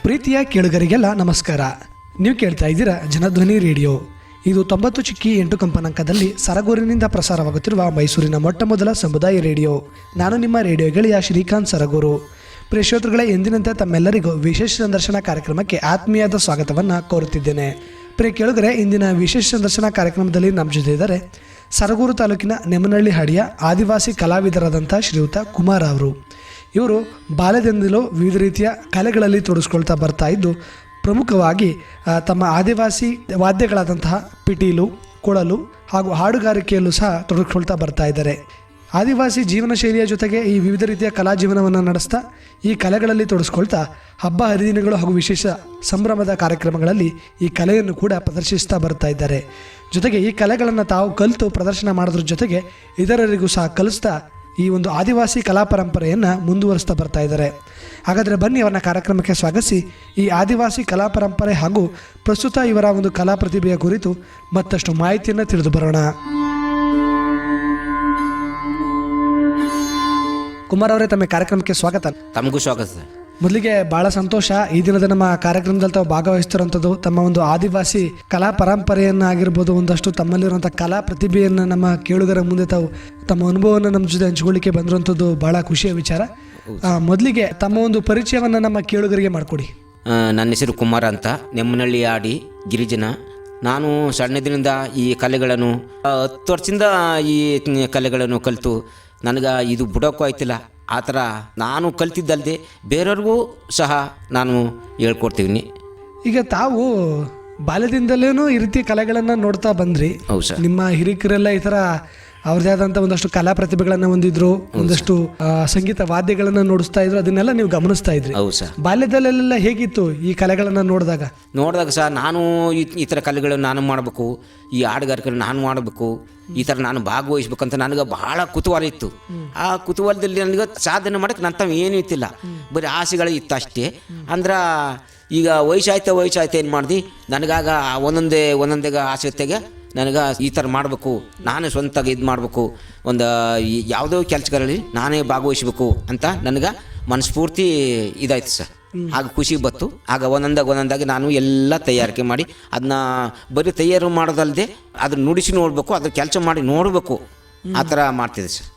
ಪ್ರೀತಿಯ ಕೇಳುಗರಿಗೆಲ್ಲ ನಮಸ್ಕಾರ. ನೀವು ಕೇಳ್ತಾ ಇದ್ದೀರಾ ಜನಧ್ವನಿ ರೇಡಿಯೋ. ಇದು 90.8 ಕಂಪನಾಂಕದಲ್ಲಿ ಸರಗೂರಿನಿಂದ ಪ್ರಸಾರವಾಗುತ್ತಿರುವ ಮೈಸೂರಿನ ಮೊಟ್ಟ ಮೊದಲ ಸಮುದಾಯ ರೇಡಿಯೋ. ನಾನು ನಿಮ್ಮ ರೇಡಿಯೋ ಗೆಳೆಯ ಶ್ರೀಕಾಂತ್ ಸರಗೂರು. ಪ್ರೇಕ್ಷಕರುಗಳೇ, ಎಂದಿನಂತೆ ತಮ್ಮೆಲ್ಲರಿಗೂ ವಿಶೇಷ ಸಂದರ್ಶನ ಕಾರ್ಯಕ್ರಮಕ್ಕೆ ಆತ್ಮೀಯವಾದ ಸ್ವಾಗತವನ್ನು ಕೋರುತ್ತಿದ್ದೇನೆ. ಪ್ರಿಯ ಕೇಳುಗರೆ, ಇಂದಿನ ವಿಶೇಷ ಸಂದರ್ಶನ ಕಾರ್ಯಕ್ರಮದಲ್ಲಿ ನಮ್ಮ ಜೊತೆ ಇದ್ದಾರೆ ಸರಗೂರು ತಾಲೂಕಿನ ನೆಮ್ಮನಹಳ್ಳಿ ಹಾಡಿಯ ಆದಿವಾಸಿ ಕಲಾವಿದರಾದಂಥ ಶ್ರೀಯುತ ಕುಮಾರ್ ಅವರು. ಇವರು ಬಾಲ್ಯದಿಂದಲೂ ವಿವಿಧ ರೀತಿಯ ಕಲೆಗಳಲ್ಲಿ ತೊಡಗಿಸ್ಕೊಳ್ತಾ ಬರ್ತಾ ಇದ್ದು, ಪ್ರಮುಖವಾಗಿ ತಮ್ಮ ಆದಿವಾಸಿ ವಾದ್ಯಗಳಾದಂತಹ ಪಿಟೀಲು, ಕೊಳಲು ಹಾಗೂ ಹಾಡುಗಾರಿಕೆಯಲ್ಲೂ ಸಹ ತೊಡಗಿಸ್ಕೊಳ್ತಾ ಬರ್ತಾ ಇದ್ದಾರೆ. ಆದಿವಾಸಿ ಜೀವನ ಶೈಲಿಯ ಜೊತೆಗೆ ಈ ವಿವಿಧ ರೀತಿಯ ಕಲಾ ಜೀವನವನ್ನು ನಡೆಸ್ತಾ ಈ ಕಲೆಗಳಲ್ಲಿ ತೊಡಗಿಸ್ಕೊಳ್ತಾ ಹಬ್ಬ ಹರಿದಿನಗಳು ಹಾಗೂ ವಿಶೇಷ ಸಂಭ್ರಮದ ಕಾರ್ಯಕ್ರಮಗಳಲ್ಲಿ ಈ ಕಲೆಯನ್ನು ಕೂಡ ಪ್ರದರ್ಶಿಸ್ತಾ ಬರ್ತಾ ಇದ್ದಾರೆ. ಜೊತೆಗೆ ಈ ಕಲೆಗಳನ್ನು ತಾವು ಕಲಿತು ಪ್ರದರ್ಶನ ಮಾಡೋದ್ರ ಜೊತೆಗೆ ಇತರರಿಗೂ ಸಹ ಕಲಿಸ್ತಾ ಈ ಒಂದು ಆದಿವಾಸಿ ಕಲಾ ಪರಂಪರೆಯನ್ನು ಮುಂದುವರಿಸ್ತಾ ಬರ್ತಾ ಇದ್ದಾರೆ. ಹಾಗಾದರೆ ಬನ್ನಿ, ಅವರನ್ನ ಕಾರ್ಯಕ್ರಮಕ್ಕೆ ಸ್ವಾಗತಿಸಿ ಈ ಆದಿವಾಸಿ ಕಲಾ ಪರಂಪರೆ ಹಾಗೂ ಪ್ರಸ್ತುತ ಇವರ ಒಂದು ಕಲಾ ಪ್ರತಿಭೆಯ ಕುರಿತು ಮತ್ತಷ್ಟು ಮಾಹಿತಿಯನ್ನು ತಿಳಿದು ಬರೋಣ. ಕುಮಾರ್ ಅವರೇ, ತಮ್ಮ ಕಾರ್ಯಕ್ರಮಕ್ಕೆ ಸ್ವಾಗತ. ತಮಗೂ ಸ್ವಾಗತ ಸರ್. ಮೊದಲಿಗೆ ಬಹಳ ಸಂತೋಷ, ಈ ದಿನದ ನಮ್ಮ ಕಾರ್ಯಕ್ರಮದಲ್ಲಿ ತಾವು ಭಾಗವಹಿಸ್ತಿರೋಂಥದ್ದು. ತಮ್ಮ ಒಂದು ಆದಿವಾಸಿ ಕಲಾ ಪರಂಪರೆಯನ್ನು ಆಗಿರ್ಬೋದು, ಒಂದಷ್ಟು ತಮ್ಮಲ್ಲಿರುವಂಥ ಕಲಾ ಪ್ರತಿಭೆಯನ್ನು ನಮ್ಮ ಕೇಳುಗರ ಮುಂದೆ ತಾವು ತಮ್ಮ ಅನುಭವವನ್ನು ನಮ್ಮ ಜೊತೆ ಹಂಚಿಕೊಳ್ಳಿಕ್ಕೆ ಬಂದಿರುವಂಥದ್ದು ಬಹಳ ಖುಷಿಯ ವಿಚಾರ. ಮೊದಲಿಗೆ ತಮ್ಮ ಒಂದು ಪರಿಚಯವನ್ನು ನಮ್ಮ ಕೇಳುಗರಿಗೆ ಮಾಡಿಕೊಡಿ. ನನ್ನ ಹೆಸರು ಕುಮಾರ್ ಅಂತ, ನೆಮ್ಮನಹಳ್ಳಿ ಹಾಡಿ ಗಿರಿಜನ. ನಾನು ಸಣ್ಣದಿನಿಂದ ಈ ಕಲೆಗಳನ್ನು 10 ವರ್ಷದಿಂದ ಈ ಕಲೆಗಳನ್ನು ಕಲಿತು ನನಗೆ ಇದು ಬಿಡೋಕ್ಕೂ ಆಯ್ತಿಲ್ಲ. ಆ ಥರ ನಾನು ಕಲ್ತಿದ್ದಲ್ಲದೆ ಬೇರೆಯವ್ರಿಗೂ ಸಹ ನಾನು ಹೇಳ್ಕೊಡ್ತೀನಿ. ಈಗ ತಾವು ಬಾಲ್ಯದಿಂದಲೂ ಈ ರೀತಿ ಕಲೆಗಳನ್ನು ನೋಡ್ತಾ ಬಂದ್ರಿ. ಹೌದು ಸರ್. ನಿಮ್ಮ ಹಿರಿಕರೆಲ್ಲ ಈ ಥರ ಅವ್ರದೇ ಆದಂಥ ಒಂದಷ್ಟು ಕಲಾ ಪ್ರತಿಭೆಗಳನ್ನು ಹೊಂದಿದ್ರು, ಒಂದಷ್ಟು ಸಂಗೀತ ವಾದ್ಯಗಳನ್ನು ನುಡಿಸ್ತಾ ಇದ್ರು, ಅದನ್ನೆಲ್ಲ ನೀವು ಗಮನಿಸ್ತಾ ಇದ್ರಿ. ಹೌದು ಸರ್. ಬಾಲ್ಯದಲ್ಲೆಲ್ಲ ಹೇಗಿತ್ತು ಈ ಕಲೆಗಳನ್ನು ನೋಡಿದಾಗ ಸಹ ನಾನು ಈ ಥರ ಕಲೆಗಳನ್ನು ನಾನು ಮಾಡಬೇಕು, ಈ ಹಾಡುಗಾರಿಕೆ ನಾನು ಮಾಡಬೇಕು, ಈ ಥರ ನಾನು ಭಾಗವಹಿಸ್ಬೇಕಂತ ನನಗೆ ಬಹಳ ಕುತೂಹಲ ಇತ್ತು. ಆ ಕುತೂಹಲದಲ್ಲಿ ನನಗೆ ಸಾಧನೆ ಮಾಡೋಕ್ಕೆ ನನ್ನ ಏನೂ ಇತ್ತಿಲ್ಲ, ಬರೀ ಆಸೆಗಳು ಇತ್ತು ಅಷ್ಟೇ. ಅಂದ್ರೆ ಈಗ ವಯಸ್ಸಾಯ್ತು ಏನು ಮಾಡ್ದು ನನಗಾಗ ಒಂದೊಂದೇ ಆಸೆ ಹೊತ್ತಿಗೆ ನನಗೆ ಈ ಥರ ಮಾಡಬೇಕು, ನಾನೇ ಸ್ವಂತಾಗಿ ಇದು ಮಾಡಬೇಕು, ಒಂದು ಯಾವುದೋ ಕೆಲಸಗಳಲ್ಲಿ ನಾನೇ ಭಾಗವಹಿಸ್ಬೇಕು ಅಂತ ನನಗೆ ಮನಸ್ಫೂರ್ತಿ ಇದಾಯ್ತು ಸರ್. ಆಗ ಖುಷಿ ಬತ್ತು. ಆಗ ಒಂದೊಂದಾಗಿ ನಾನು ಎಲ್ಲ ತಯಾರಿಕೆ ಮಾಡಿ ಅದನ್ನ ಬರೀ ತಯಾರು ಮಾಡೋದಲ್ಲದೆ ಅದನ್ನ ನುಡಿಸಿ ನೋಡಬೇಕು, ಅದ್ರ ಕೆಲಸ ಮಾಡಿ ನೋಡಬೇಕು, ಆ ಥರ ಮಾಡ್ತಿದ್ದೆ ಸರ್.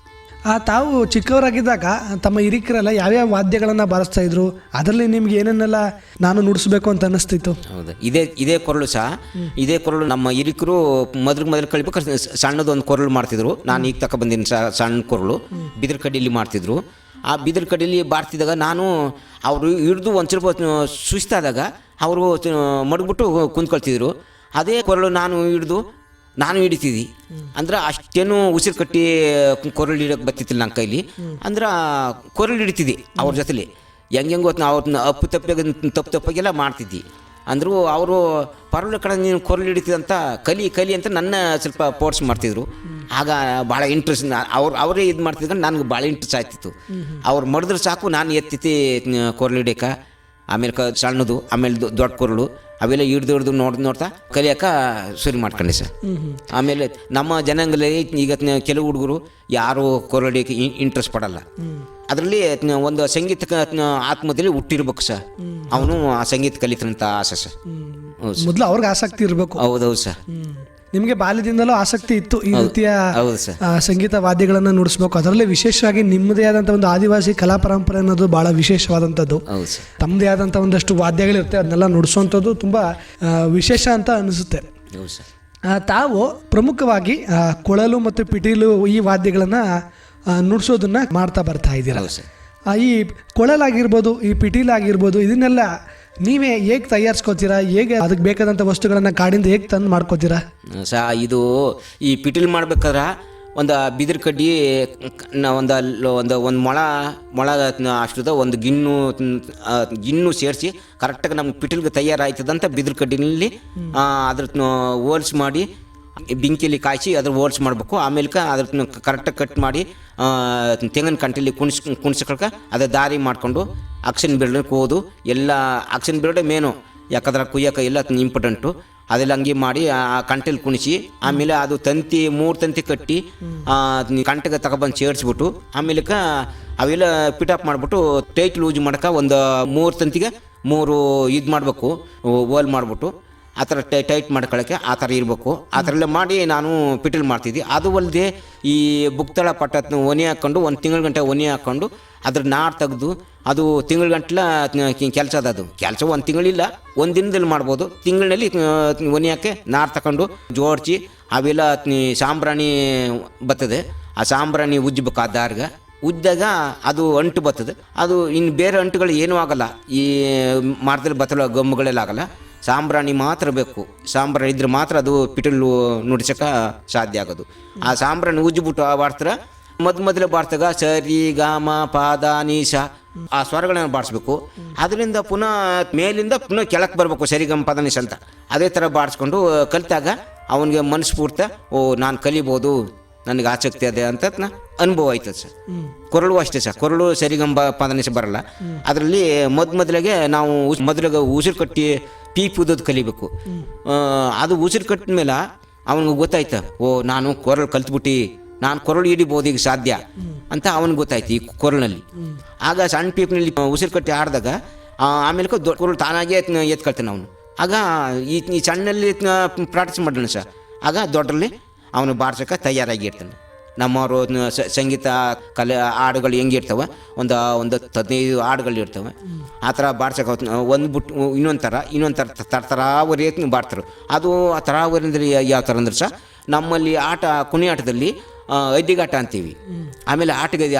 ತಾವು ಚಿಕ್ಕವರಾಗಿದ್ದಾಗ ತಮ್ಮ ಹಿರಿಕರೆಲ್ಲ ಯಾವ್ಯಾವ ವಾದ್ಯಗಳನ್ನು ಬಾರಿಸ್ತಾ ಇದ್ರು, ಅದರಲ್ಲಿ ನಿಮ್ಗೆ ಏನನ್ನೆಲ್ಲ ನಾನು ನುಡಿಸ್ಬೇಕು ಅಂತ ಅನ್ನಿಸ್ತಿತ್ತು? ಹೌದು, ಇದೇ ಕೊರಳು ಸಹ. ಇದೇ ಕೊರಳು ನಮ್ಮ ಹಿರಿಕರು ಮೊದಲು ಕಲಿಬೇಕಾದ್ರೆ ಸಣ್ಣದೊಂದು ಕೊರಳು ಮಾಡ್ತಿದ್ರು. ನಾನು ಈಗ ತಕ ಬಂದಿನಿ ಸಣ್ಣ ಕೊರಳು, ಬಿದಿರು ಕಡ್ಡಿಲಿ ಮಾಡ್ತಿದ್ರು. ಆ ಬಿದಿರು ಕಡ್ಡಿಲಿ ಬಾರ್ತಿದ್ದಾಗ ನಾನು ಅವರು ಹಿಡಿದು ಒಂದು ಸ್ವಲ್ಪ ಸುಸ್ತಾದಾಗ ಅವರು ಮಡಗ್ಬಿಟ್ಟು ಕುಂತ್ಕೊಳ್ತಿದ್ರು. ಅದೇ ಕೊರಳು ನಾನು ಹಿಡಿತಿದ್ದಿ. ಅಂದ್ರೆ ಅಷ್ಟೇನು ಉಸಿರು ಕಟ್ಟಿ ಕೊರಳು ಹಿಡಿಯೋಕೆ ಬರ್ತಿತ್ತಿಲ್ಲ ನನ್ನ ಕೈಲಿ. ಅಂದ್ರೆ ಕೊರಳು ಹಿಡಿತಿದ್ದಿ ಅವ್ರ ಜೊತೆಲಿ. ಹೆಂಗೆ ಅವ್ರನ್ನ ತಪ್ಪಾಗೆಲ್ಲ ಮಾಡ್ತಿದ್ದಿ. ಅಂದರೂ ಅವರು ಪರವಲ ಕಡೆ ನೀನು ಕೊರಳು ಹಿಡಿತಿದಂತ ಕಲಿ ಅಂತ ನನ್ನ ಸ್ವಲ್ಪ ಫೋರ್ಸ್ ಮಾಡ್ತಿದ್ರು. ಆಗ ಭಾಳ ಇಂಟ್ರೆಸ್ಟ್, ಅವರೇ ಇದು ಮಾಡ್ತಿದ್ರು, ನನಗೆ ಭಾಳ ಇಂಟ್ರೆಸ್ಟ್ ಆಗ್ತಿತ್ತು. ಅವ್ರು ಮಡಿದ್ರೆ ಸಾಕು ನಾನು ಎತ್ತಿತಿ ಕೊರಳು ಹಿಡಿಯೋಕೆ. ಆಮೇಲೆ ಸಣ್ಣದು, ಆಮೇಲೆ ದೊಡ್ಡ ಕೊರಳು, ಅವೆಲ್ಲ ಹಿಡ್ದು ನೋಡ್ತಾ ಕಲಿಯೋಕೆ ಶುರು ಮಾಡ್ಕೊಂಡೆ ಸರ್. ಆಮೇಲೆ ನಮ್ಮ ಜನಾಂಗದಲ್ಲಿ ಈಗ ಕೆಲವು ಹುಡುಗರು ಯಾರು ಕೊರಳಿಯೋಕೆ ಇಂಟ್ರೆಸ್ಟ್ ಪಡಲ್ಲ. ಅದರಲ್ಲಿ ಒಂದು ಸಂಗೀತ ಆತ್ಮದಲ್ಲಿ ಹುಟ್ಟಿರ್ಬೇಕು ಸರ್. ಅವನು ಆ ಸಂಗೀತ ಕಲಿತಂತ ಆಸೆ ಸರ್. ಮೊದಲು ಅವ್ರಿಗೆ ಆಸಕ್ತಿ ಇರಬೇಕು. ಹೌದೌದು ಸರ್. ನಿಮಗೆ ಬಾಲ್ಯದಿಂದಲೂ ಆಸಕ್ತಿ ಇತ್ತು ಈ ರೀತಿಯ ಸರ್ ಸಂಗೀತ ವಾದ್ಯಗಳನ್ನು ನುಡಿಸ್ಬೇಕು. ಅದರಲ್ಲಿ ವಿಶೇಷವಾಗಿ ನಿಮ್ಮದೇ ಆದಂಥ ಒಂದು ಆದಿವಾಸಿ ಕಲಾ ಪರಂಪರೆ ಅನ್ನೋದು ಬಹಳ ವಿಶೇಷವಾದಂಥದ್ದು. ತಮ್ಮದೇ ಆದಂಥ ಒಂದಷ್ಟು ವಾದ್ಯಗಳಿರುತ್ತೆ, ಅದನ್ನೆಲ್ಲ ನುಡಿಸುವಂಥದ್ದು ತುಂಬ ವಿಶೇಷ ಅಂತ ಅನಿಸುತ್ತೆ. ತಾವು ಪ್ರಮುಖವಾಗಿ ಕೊಳಲು ಮತ್ತು ಪಿಟೀಲು ಈ ವಾದ್ಯಗಳನ್ನು ನುಡಿಸೋದನ್ನ ಮಾಡ್ತಾ ಬರ್ತಾ ಇದ್ದೀರಾ. ಈ ಕೊಳಲಾಗಿರ್ಬೋದು, ಈ ಪಿಟೀಲಾಗಿರ್ಬೋದು, ಇದನ್ನೆಲ್ಲ ನೀವೇ ಹೇಗೆ ತಯಾರಿಸ್ಕೋತೀರಾ? ಹೇಗೆ ಅದಕ್ಕೆ ಬೇಕಾದಂಥ ವಸ್ತುಗಳನ್ನು ಕಾಡಿಂದ ಹೇಗೆ ತಂದು ಮಾಡ್ಕೋತೀರಾ? ಇದು ಈ ಪಿಟೀಲ್ ಮಾಡ್ಬೇಕಾದ್ರೆ ಒಂದು ಬಿದಿರು ಕಡ್ಡಿ ಒಂದು ಮೊಳ ಅಷ್ಟದ ಒಂದು ಗಿಣ್ಣು ಸೇರಿಸಿ ಕರೆಕ್ಟಾಗಿ ನಮ್ಗೆ ಪಿಟೀಲ್ಗೆ ತಯಾರಾಯ್ತದಂತ ಬಿದಿರು ಕಡ್ಡಿನಲ್ಲಿ ಅದ್ರ ಹೋಲ್ಸ್ ಮಾಡಿ ಬೆಂಕಿಯಲ್ಲಿ ಕಾಯಿಸಿ ಅದ್ರ ಹೋಲ್ಸ್ ಮಾಡಬೇಕು. ಆಮೇಲೆ ಅದ್ರ ಕರೆಕ್ಟಾಗಿ ಕಟ್ ಮಾಡಿ ತೆಂಗಿನ ಕಂಟಿಲಿ ಕುಣಿಸ್ಕೊಳಕ್ಕೆ ಅದೇ ದಾರಿ ಮಾಡಿಕೊಂಡು ಅಕ್ಷನ್ ಬಿಡೋಕ್ಕೆ ಹೋದು ಎಲ್ಲ ಅಕ್ಷನ್ ಬಿಡೋಡೆ ಮೇನು, ಯಾಕಂದ್ರೆ ಕುಯ್ಯೋಕೆ ಎಲ್ಲ ಇಂಪಾರ್ಟೆಂಟು. ಅದೆಲ್ಲ ಹಂಗೆ ಮಾಡಿ ಆ ಕಂಟೆಲಿ ಕುಣಿಸಿ ಆಮೇಲೆ ಅದು ತಂತಿ 3 ತಂತಿ ಕಟ್ಟಿ ಕಂಟೆಗೆ ತಗೊಬಂದು ಸೇರಿಸ್ಬಿಟ್ಟು ಆಮೇಲೆ ಅವೆಲ್ಲ ಪಿಟಪ್ ಮಾಡಿಬಿಟ್ಟು ಟೈಟ್ ಲೂಸ್ ಮಾಡೋಕೆ ಒಂದು 3 ತಂತಿಗೆ 3 ಇದು ಮಾಡಬೇಕು, ಓಲ್ ಮಾಡಿಬಿಟ್ಟು ಆ ಥರ ಟೈಟ್ ಮಾಡ್ಕೊಳ್ಳೋಕ್ಕೆ ಆ ಥರ ಇರಬೇಕು. ಆ ಥರ ಎಲ್ಲ ಮಾಡಿ ನಾನು ಪಿಟಲ್ ಮಾಡ್ತಿದ್ದೆ. ಅದು ಅಲ್ಲದೆ ಈ ಬುಕ್ತಳ ಪಟ್ಟತ್ನ ಒನಿ ಹಾಕ್ಕೊಂಡು 1 ತಿಂಗಳ ಗಂಟೆ ಒನಿ ಹಾಕ್ಕೊಂಡು ಅದ್ರ ನಾರು ತೆಗೆದು ಅದು ತಿಂಗಳ ಗಂಟ್ಲ ಕೆಲಸ ಅದು ಕೆಲಸ 1 ತಿಂಗಳಿಲ್ಲ, 1 ದಿನದಲ್ಲಿ ಮಾಡ್ಬೋದು. ತಿಂಗಳಲ್ಲಿ ಒನಿ ಹಾಕಿ ನಾರು ತಗೊಂಡು ಜೋಡಿಸಿ ಅವೆಲ್ಲ ಸಾಂಬ್ರಾಣಿ ಬರ್ತದೆ. ಆ ಸಾಂಬ್ರಾಣಿ ಉಜ್ಜಬೇಕು ಆ ದಾರ್ಗೆ. ಉಜ್ಜಿದಾಗ ಅದು ಅಂಟು ಬರ್ತದೆ. ಅದು ಇನ್ನು ಬೇರೆ ಅಂಟುಗಳು ಏನೂ ಆಗಲ್ಲ, ಈ ಮರದಲ್ಲಿ ಬತ್ತಲ ಗಮ್ಮುಗಳೆಲ್ಲ ಆಗಲ್ಲ. ಸಾಂಬ್ರಾಣಿ ಮಾತ್ರ ಬೇಕು. ಸಾಂಬ್ರಾಣಿ ಇದ್ರೆ ಮಾತ್ರ ಅದು ಪಿಟಲು ನುಡ್ಸೋಕೆ ಸಾಧ್ಯ ಆಗೋದು. ಆ ಸಾಂಬ್ರಾಣಿ ಉಜ್ಜಿಬಿಟ್ಟು ಬಾಡ್ತಾರೆ. ಮೊದಲೇ ಬಾಡ್ತಾಗ ಸರಿ ಗಾಮ ಪಾದ ನೀಸ ಆ ಸ್ವರಗಳನ್ನ ಬಾಡಿಸ್ಬೇಕು. ಅದರಿಂದ ಪುನಃ ಮೇಲಿಂದ ಪುನಃ ಕೆಳಕ್ಕೆ ಬರಬೇಕು, ಸರಿಗಮ ಪಾದ ನೀಸ ಅಂತ. ಅದೇ ಥರ ಬಾಡಿಸ್ಕೊಂಡು ಕಲಿತಾಗ ಅವನಿಗೆ ಮನಸ್ಫೂರ್ತ ನಾನು ಕಲಿಬೋದು, ನನಗೆ ಆಸಕ್ತಿ ಅದೇ ಅಂತ ಅನುಭವ ಆಯ್ತದೆ ಸರ್. ಕೊರಳು ಅಷ್ಟೇ ಸರ್, ಕೊರಳು ಸರಿಗಂಬ ಪಾದನಿಸ ಬರಲ್ಲ. ಅದರಲ್ಲಿ ಮೊದಲಿಗೆ ನಾವು ಮೊದಲಿಗೆ ಉಸಿರು ಕಟ್ಟಿ ಪೀಪ್ ಉದೋದು ಕಲಿಬೇಕು. ಅದು ಉಸಿರು ಕಟ್ಟಿದ ಮೇಲೆ ಅವನಿಗೆ ಗೊತ್ತಾಯ್ತು, ನಾನು ಕೊರಳು ಕಲ್ತ್ಬಿಟ್ಟು ನಾನು ಕೊರಳು ಹಿಡಿಬೋದು ಈಗ ಸಾಧ್ಯ ಅಂತ ಅವನಿಗೆ ಗೊತ್ತಾಯ್ತು ಈ ಕೊರಳಿನಲ್ಲಿ. ಆಗ ಸಣ್ಣ ಪೀಪ್ನಲ್ಲಿ ಉಸಿರು ಕಟ್ಟಿ ಆಡಿದಾಗ ಆಮೇಲೆ ದೊಡ್ಡ ಕೊರಳು ತಾನಾಗೇ ಎತ್ಕೊಳ್ತಾನೆ ಅವನು. ಆಗ ಈ ಸಣ್ಣಲ್ಲಿ ಪ್ರಾಕ್ಟೀಸ್ ಮಾಡೋಣ ಸರ್. ಆಗ ದೊಡ್ಡರಲ್ಲಿ ಅವನು ಬಾರ್ಸೋಕೆ ತಯಾರಾಗಿರ್ತಾನೆ. ನಮ್ಮವರು ಸಂಗೀತ ಕಲೆ ಹಾಡುಗಳು ಹೆಂಗಿರ್ತವೆ, ಒಂದು 15 ಹಾಡುಗಳು ಇರ್ತವೆ. ಆ ಥರ ಬಾಡ್ಸೋಕೆ ಒಂದು ಬಿಟ್ಟು ಇನ್ನೊಂದು ಥರ ತರಾವರಿ ಬಾಡ್ತಾರೆ. ಅದು ಆ ತರಾವರಿ ಅಂದರೆ ಯಾವ ಥರ ಅಂದ್ರೆ ಸಹ ನಮ್ಮಲ್ಲಿ ಕುಣಿ ಆಟದಲ್ಲಿ ಐದಿಗಾಟ ಅಂತೀವಿ, ಆಮೇಲೆ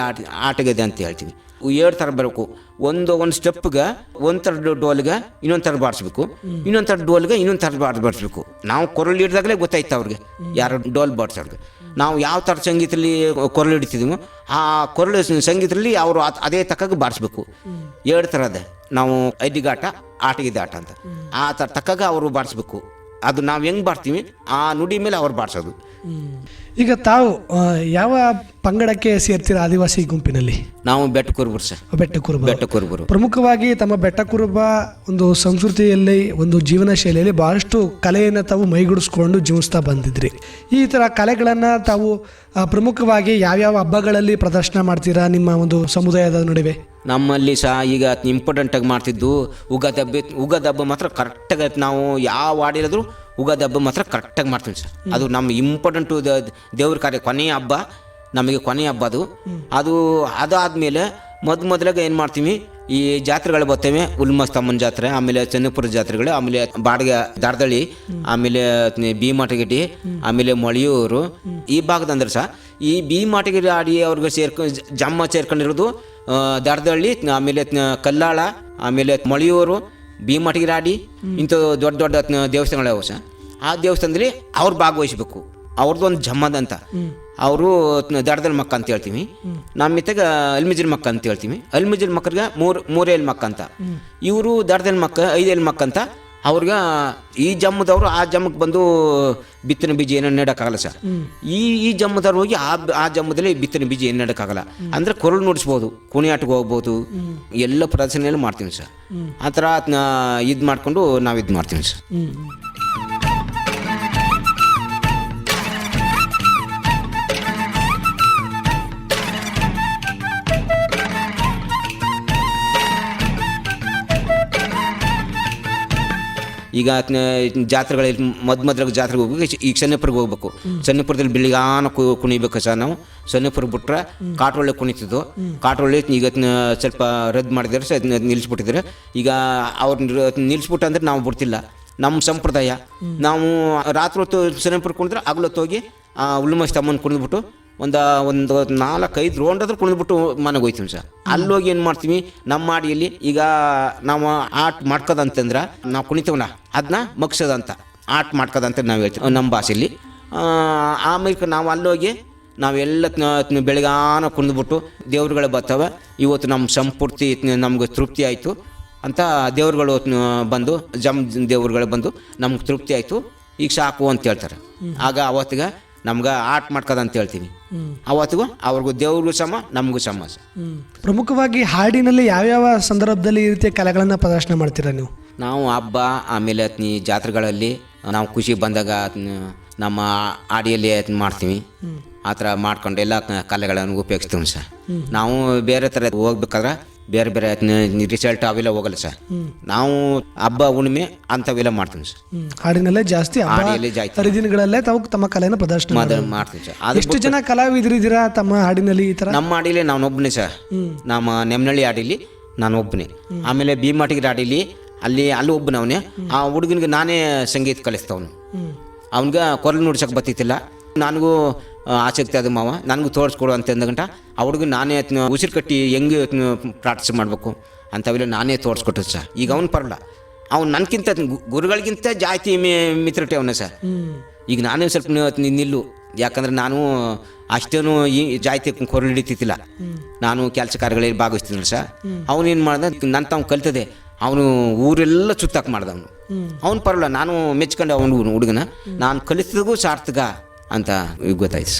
ಆಟಗದೆ ಅಂತ ಹೇಳ್ತೀವಿ. 2 ಥರ ಬರಬೇಕು. ಒಂದು ಸ್ಟೆಪ್ಗೆ ಒಂದು ಥರ ಡೋಲ್ಗೆ ಇನ್ನೊಂದು ಥರ ಬಾಡಿಸ್ಬೇಕು, ಇನ್ನೊಂದು ಥರ ಡೋಲ್ಗೆ ಇನ್ನೊಂದು ಥರ ಬಾಡಿಸ್ಬೇಕು. ನಾವು ಕೊರಳು ಹಿಡಿದಾಗಲೇ ಗೊತ್ತಾಯ್ತು ಅವ್ರಿಗೆ, ಯಾರು ಡೋಲ್ ಬಾಡಿಸೋರ್ಗೆ. ನಾವು ಯಾವ ಥರ ಸಂಗೀತದಲ್ಲಿ ಕೊರಳು ಹಿಡಿತಿದ್ದೀವೋ ಆ ಕೊರಳು ಸಂಗೀತದಲ್ಲಿ ಅವರು ಅದೇ ತಕ್ಕಾಗ ಬಾಡಿಸ್ಬೇಕು. 2 ಥರ ಅದೇ, ನಾವು ಐದಿಗಾಟ ಆಟಗಿದ್ದ ಆಟ ಅಂತ. ಆ ಥರ ತಕ್ಕಾಗ ಅವರು ಬಾಡಿಸ್ಬೇಕು. ಅದು ನಾವು ಹೆಂಗೆ ಬಾಡ್ತೀವಿ ಆ ನುಡಿ ಮೇಲೆ ಅವ್ರು ಬಾಡಿಸೋದು. ಈಗ ತಾವು ಯಾವ ಪಂಗಡಕ್ಕೆ ಸೇರ್ತೀರಾ ಆದಿವಾಸಿ ಗುಂಪಿನಲ್ಲಿ? ನಾವು ಬೆಟ್ಟ ಕುರುಬರು ಸರ್. ಬೆಟ್ಟ ಕುರುಬರು ಪ್ರಮುಖವಾಗಿ ತಮ್ಮ ಬೆಟ್ಟ ಕುರುಬ ಒಂದು ಸಂಸ್ಕೃತಿಯಲ್ಲಿ, ಒಂದು ಜೀವನ ಶೈಲಿಯಲ್ಲಿ ಬಹಳಷ್ಟು ಕಲೆಯನ್ನು ತಾವು ಮೈಗೂಡಿಸ್ಕೊಂಡು ಜೀವಿಸ್ತಾ ಬಂದಿದ್ರಿ. ಈ ಥರ ಕಲೆಗಳನ್ನು ತಾವು ಪ್ರಮುಖವಾಗಿ ಯಾವ್ಯಾವ ಹಬ್ಬಗಳಲ್ಲಿ ಪ್ರದರ್ಶನ ಮಾಡ್ತೀರಾ ನಿಮ್ಮ ಒಂದು ಸಮುದಾಯದ ನಡುವೆ? ನಮ್ಮಲ್ಲಿ ಸಹ ಈಗ ಇಂಪಾರ್ಟೆಂಟಾಗಿ ಮಾಡ್ತಿದ್ದು ಉಗಾದಿ ಹಬ್ಬ ಮಾತ್ರ ಕರೆಕ್ಟಾಗಿ ನಾವು ಯಾವ ಹಾಡಿರೋದ್ರು ಉಗಾದಿ ಹಬ್ಬ ಮಾತ್ರ ಕರೆಕ್ಟಾಗಿ ಮಾಡ್ತೀವಿ ಸರ್. ಅದು ನಮ್ಮ ಇಂಪಾರ್ಟೆಂಟು ದೇವ್ರ ಕಾರ್ಯ ಕೊನೆಯ ಹಬ್ಬ, ನಮಗೆ ಕೊನೆಯ ಹಬ್ಬ ಅದು ಅದಾದಮೇಲೆ ಮೊದಲಾಗ ಏನು ಮಾಡ್ತೀವಿ, ಈ ಜಾತ್ರೆಗಳು ಬರ್ತವೆ. ಉಲ್ಮಸ್ತಮ್ಮನ ಜಾತ್ರೆ, ಆಮೇಲೆ ಚೆನ್ನಪುರ ಜಾತ್ರೆಗಳು, ಆಮೇಲೆ ಬಾಡಿಗೆ ದಾರದಳ್ಳಿ, ಆಮೇಲೆ ಭೀಮಾಟಗಿಟ್ಟಿ, ಆಮೇಲೆ ಮೊಳೆಯೂರು ಈ ಭಾಗದಂದ್ರೆ ಸಹ ಈ ಭೀಮಾಟಗಿರಿ ಆಡಿ ಅವ್ರಿಗೆ ಜಮ್ಮ ಸೇರ್ಕೊಂಡಿರೋದು ದಾರದಳ್ಳಿ, ಆಮೇಲೆ ಕಲ್ಲಾಳ, ಆಮೇಲೆ ಮೊಳೆಯೂರು, ಭೀಮಾಟಗಿರಿ ಆಡಿ ಇಂಥ ದೊಡ್ಡ ದೇವಸ್ಥಾನಗಳವ ಸಹ. ಆ ದೇವಸ್ಥಾನದಲ್ಲಿ ಅವ್ರು ಭಾಗವಹಿಸ್ಬೇಕು. ಅವ್ರದ್ದು ಒಂದು ಜಮ್ಮದ ಅಂತ, ಅವರು ದಾರದಳ್ಳಿ ಮಕ್ಕ ಅಂತ ಹೇಳ್ತೀವಿ. ನಮ್ಮ ಇತ್ತಾಗ ಅಲ್ಮಿಜಿಲ್ ಮಕ್ಕ ಅಂತ ಹೇಳ್ತೀವಿ. ಅಲ್ಮಿಜಿಲ್ ಮಕ್ಕರಿಗೆ 3 ಮಕ್ಕ ಅಂತ, ಇವರು ದಾರದಳ್ಳಿ ಮಕ್ಕ 5 ಮಕ್ಕ ಅಂತ. ಅವ್ರಿಗೆ ಈ ಜಮ್ಮದವರು ಆ ಜಮ್ಮಕ್ಕೆ ಬಂದು ಬಿತ್ತನೆ ಬೀಜ ಏನೋ ನೆಡೋಕ್ಕಾಗಲ್ಲ ಸರ್. ಈ ಜಮ್ಮದವ್ರು ಹೋಗಿ ಆ ಜಮ್ಮದಲ್ಲಿ ಬಿತ್ತನೆ ಬೀಜ ಏನು ನೆಡೋಕ್ಕಾಗಲ್ಲ. ಅಂದರೆ ಕೊರಳು ನುಡಿಸ್ಬೋದು, ಕುಣಿಯಾಟಕ್ಕೆ ಹೋಗ್ಬೋದು, ಎಲ್ಲ ಪ್ರದರ್ಶನ ಮಾಡ್ತೀವಿ ಸರ್. ಆ ಥರ ಇದು ಮಾಡಿಕೊಂಡು ನಾವು ಇದು ಮಾಡ್ತೀವಿ ಸರ್. ಈಗ ಜಾತ್ರೆಗಳಲ್ಲಿ ಮೊದಲಾಗ ಜಾತ್ರೆಗೆ ಹೋಗ್ಬೇಕು. ಈಗ ಸನ್ನಿಪುರಕ್ಕೆ ಹೋಗ್ಬೇಕು. ಸನ್ನಿಪುರದಲ್ಲಿ ಬೆಳಿಗಾನ ಕುಣಿಬೇಕು ಸರ್. ನಾವು ಸನ್ನಿಪುರ ಬಿಟ್ರೆ ಕಾಟೊಳ್ಳೆ ಕುಣಿತಿದ್ದು. ಕಾಟೊಳ್ಳೆ ಈಗ ಸ್ವಲ್ಪ ರದ್ದು ಮಾಡಿದ್ದಾರೆ ಸರ್, ನಿಲ್ಲಿಸ್ಬಿಟ್ಟಿದ್ದಾರೆ. ಈಗ ಅವ್ರು ನಿಲ್ಲಿಸ್ಬಿಟ್ಟು ಅಂದರೆ ನಾವು ಬಿಡ್ತಿಲ್ಲ. ನಮ್ಮ ಸಂಪ್ರದಾಯ, ನಾವು ರಾತ್ರಿ ಹೊತ್ತು ಸನ್ನಿಪುರ ಕುಣಿದ್ರೆ ಹಗಲೊತ್ತು ಹೋಗಿ ಉಳ್ಮಸ್ತಮ್ಮನ ಕುಣಿದ್ಬಿಟ್ಟು ಒಂದು 4-5 ರೌಂಡ್ ಆದ್ರೂ ಕುಣಿದ್ಬಿಟ್ಟು ಮನೆಗೆ ಹೋಗ್ತೀವಿ ಸರ್. ಅಲ್ಲೋಗಿ ಏನು ಮಾಡ್ತೀವಿ, ನಮ್ಮ ಮಾಡಿಯಲ್ಲಿ ಈಗ ನಾವು ಆಟ ಮಾಡ್ಕೋದಂತಂದ್ರೆ ನಾವು ಕುಣಿತೀವಲ್ಲ, ಅದನ್ನ ಮಗ್ಸೋದಂತ ಆಟ ಮಾಡ್ಕೋದಂತ ನಾವು ಹೇಳ್ತೀವಿ ನಮ್ಮ ಭಾಷೆಯಲ್ಲಿ. ಆಮೇಲೆ ನಾವು ಅಲ್ಲೋಗಿ ನಾವೆಲ್ಲ ಬೆಳಗಾನ ಕುಣಿದ್ಬಿಟ್ಟು ದೇವ್ರುಗಳು ಬರ್ತವೆ. ಇವತ್ತು ನಮ್ಮ ಸಂಪೂರ್ತಿ ನಮ್ಗೆ ತೃಪ್ತಿ ಆಯಿತು ಅಂತ ದೇವ್ರುಗಳು ಬಂದು ದೇವ್ರುಗಳು ಬಂದು ನಮ್ಗೆ ತೃಪ್ತಿ ಆಯಿತು, ಈಗ ಸಾಕು ಅಂತ ಹೇಳ್ತಾರೆ. ಆಗ ಅವತ್ತಿಗೆ ನಮ್ಗೆ ಆಟ ಮಾಡ್ಕೋದಂತ ಹೇಳ್ತೀವಿ. ಅವತ್ತಿಗೂ ಅವ್ರಿಗೂ ದೇವ್ರಿಗೂ ಸಮ, ನಮಗೂ ಸಮ. ಪ್ರಮುಖವಾಗಿ ಹಾಡಿನಲ್ಲಿ ಯಾವ್ಯಾವ ಸಂದರ್ಭದಲ್ಲಿ ಈ ರೀತಿಯ ಕಲೆಗಳನ್ನು ಪ್ರದರ್ಶನ ಮಾಡ್ತೀರಾ ನೀವು? ನಾವು ಹಬ್ಬ, ಆಮೇಲೆ ಜಾತ್ರೆಗಳಲ್ಲಿ ನಾವು ಖುಷಿ ಬಂದಾಗ ನಮ್ಮ ಆಡಿಯಲ್ಲಿ ಮಾಡ್ತೀವಿ. ಆ ಥರ ಮಾಡ್ಕೊಂಡು ಎಲ್ಲ ಕಲೆಗಳನ್ನು ಉಪಯೋಗಿಸ್ತೀವಿ ಸರ್. ನಾವು ಬೇರೆ ಥರ ಹೋಗ್ಬೇಕಾದ್ರೆ ಬೇರೆ ಬೇರೆ ರಿಸಲ್ಟ್ ಅವೆಲ್ಲ ಹೋಗಲ್ಲ ಸರ್. ನಾವು ಹಬ್ಬ ಹುಣ್ಣಿಮೆ ಅಂಥವೆಲ್ಲ ಮಾಡ್ತೀವಿ ಸರ್. ಹಾಡಿನಲ್ಲೇ ಜಾಸ್ತಿ ಹಾಡಿನಲ್ಲೇ ಜಾಸ್ತಿ ಹರಿದಿನಗಳಲ್ಲೇ ತಾವು ತಮ್ಮ ಕಲೆಯನ್ನು ಪ್ರದರ್ಶನ ಮಾಡ್ತೀವಿ ಸರ್. ಅದು ಎಷ್ಟು ಜನ ಕಲಾವಿದರಿದ್ದೀರಾ ತಮ್ಮ ಹಾಡಿನಲ್ಲಿ ಈ ಥರ? ನಮ್ಮ ಹಾಡಿಲಿ ನಾನು ಒಬ್ಬನೇ ಸರ್. ನಮ್ಮ ನೆಮ್ಮನಳ್ಳಿ ಹಾಡಿಲಿ ನಾನು ಒಬ್ಬನೇ. ಆಮೇಲೆ ಭೀಮಾಟಿಗಿರಿ ಹಾಡಿಲಿ ಅಲ್ಲಿ ಒಬ್ಬನ ಅವನೇ. ಆ ಹುಡುಗನಿಗೆ ನಾನೇ ಸಂಗೀತ ಕಲಿಸ್ತವನು. ಅವನಿಗೆ ಕೊರಲು ನುಡ್ಸಕ್ಕೆ ಬತ್ತಿತ್ತಿಲ್ಲ. ನನಗೂ ಆಸಕ್ತಿ ಅದು ಮಾವ, ನನಗೂ ತೋರಿಸ್ಕೊಡು ಅಂತ ಅಂದಗಂಟ ಆ ಹುಡುಗ ನಾನೇ ಉಸಿರು ಕಟ್ಟಿ ಹೆಂಗೆ ಪ್ರಾಕ್ಟೀಸ್ ಮಾಡಬೇಕು ಅಂಥವೆಲ್ಲ ನಾನೇ ತೋರಿಸ್ಕೊಟ್ಟದ್ದು ಸರ್. ಈಗ ಅವ್ನು ಪರಲ್ಲ, ಅವ್ನು ನನಗಿಂತ ಗುರುಗಳಿಗಿಂತ ಜಾಸ್ತಿ ಮಿತ್ರತೆ ಅವನೇ ಸರ್. ಈಗ ನಾನೇ ಸ್ವಲ್ಪ ನಿಲ್ಲು, ಯಾಕಂದ್ರೆ ನಾನು ಅಷ್ಟೇನು ಈ ಜಾಸ್ತಿ ಕೊರಲು ಹಿಡಿತಿದ್ದಿಲ್ಲ. ನಾನು ಕೆಲಸ ಕಾರ್ಯಗಳಲ್ಲಿ ಭಾಗವಹಿಸ್ತಿದ್ದಿಲ್ಲ ಸರ್. ಅವನೇನು ಮಾಡ್ದೆ, ನನ್ನ ತಾವು ಕಲ್ತದೆ. ಅವನು ಊರೆಲ್ಲ ಸುತ್ತಾಕ ಮಾಡ್ದ. ಅವನು ಪರಲ್ಲ, ನಾನು ಮೆಚ್ಕೊಂಡು ಅವನು ಹುಡುಗನ ನಾನು ಕಲಿಸಿದಾಗೂ ಸಾರ್ಥಕ ಅಂತ ಗೊತ್ತಾಯ್ತು.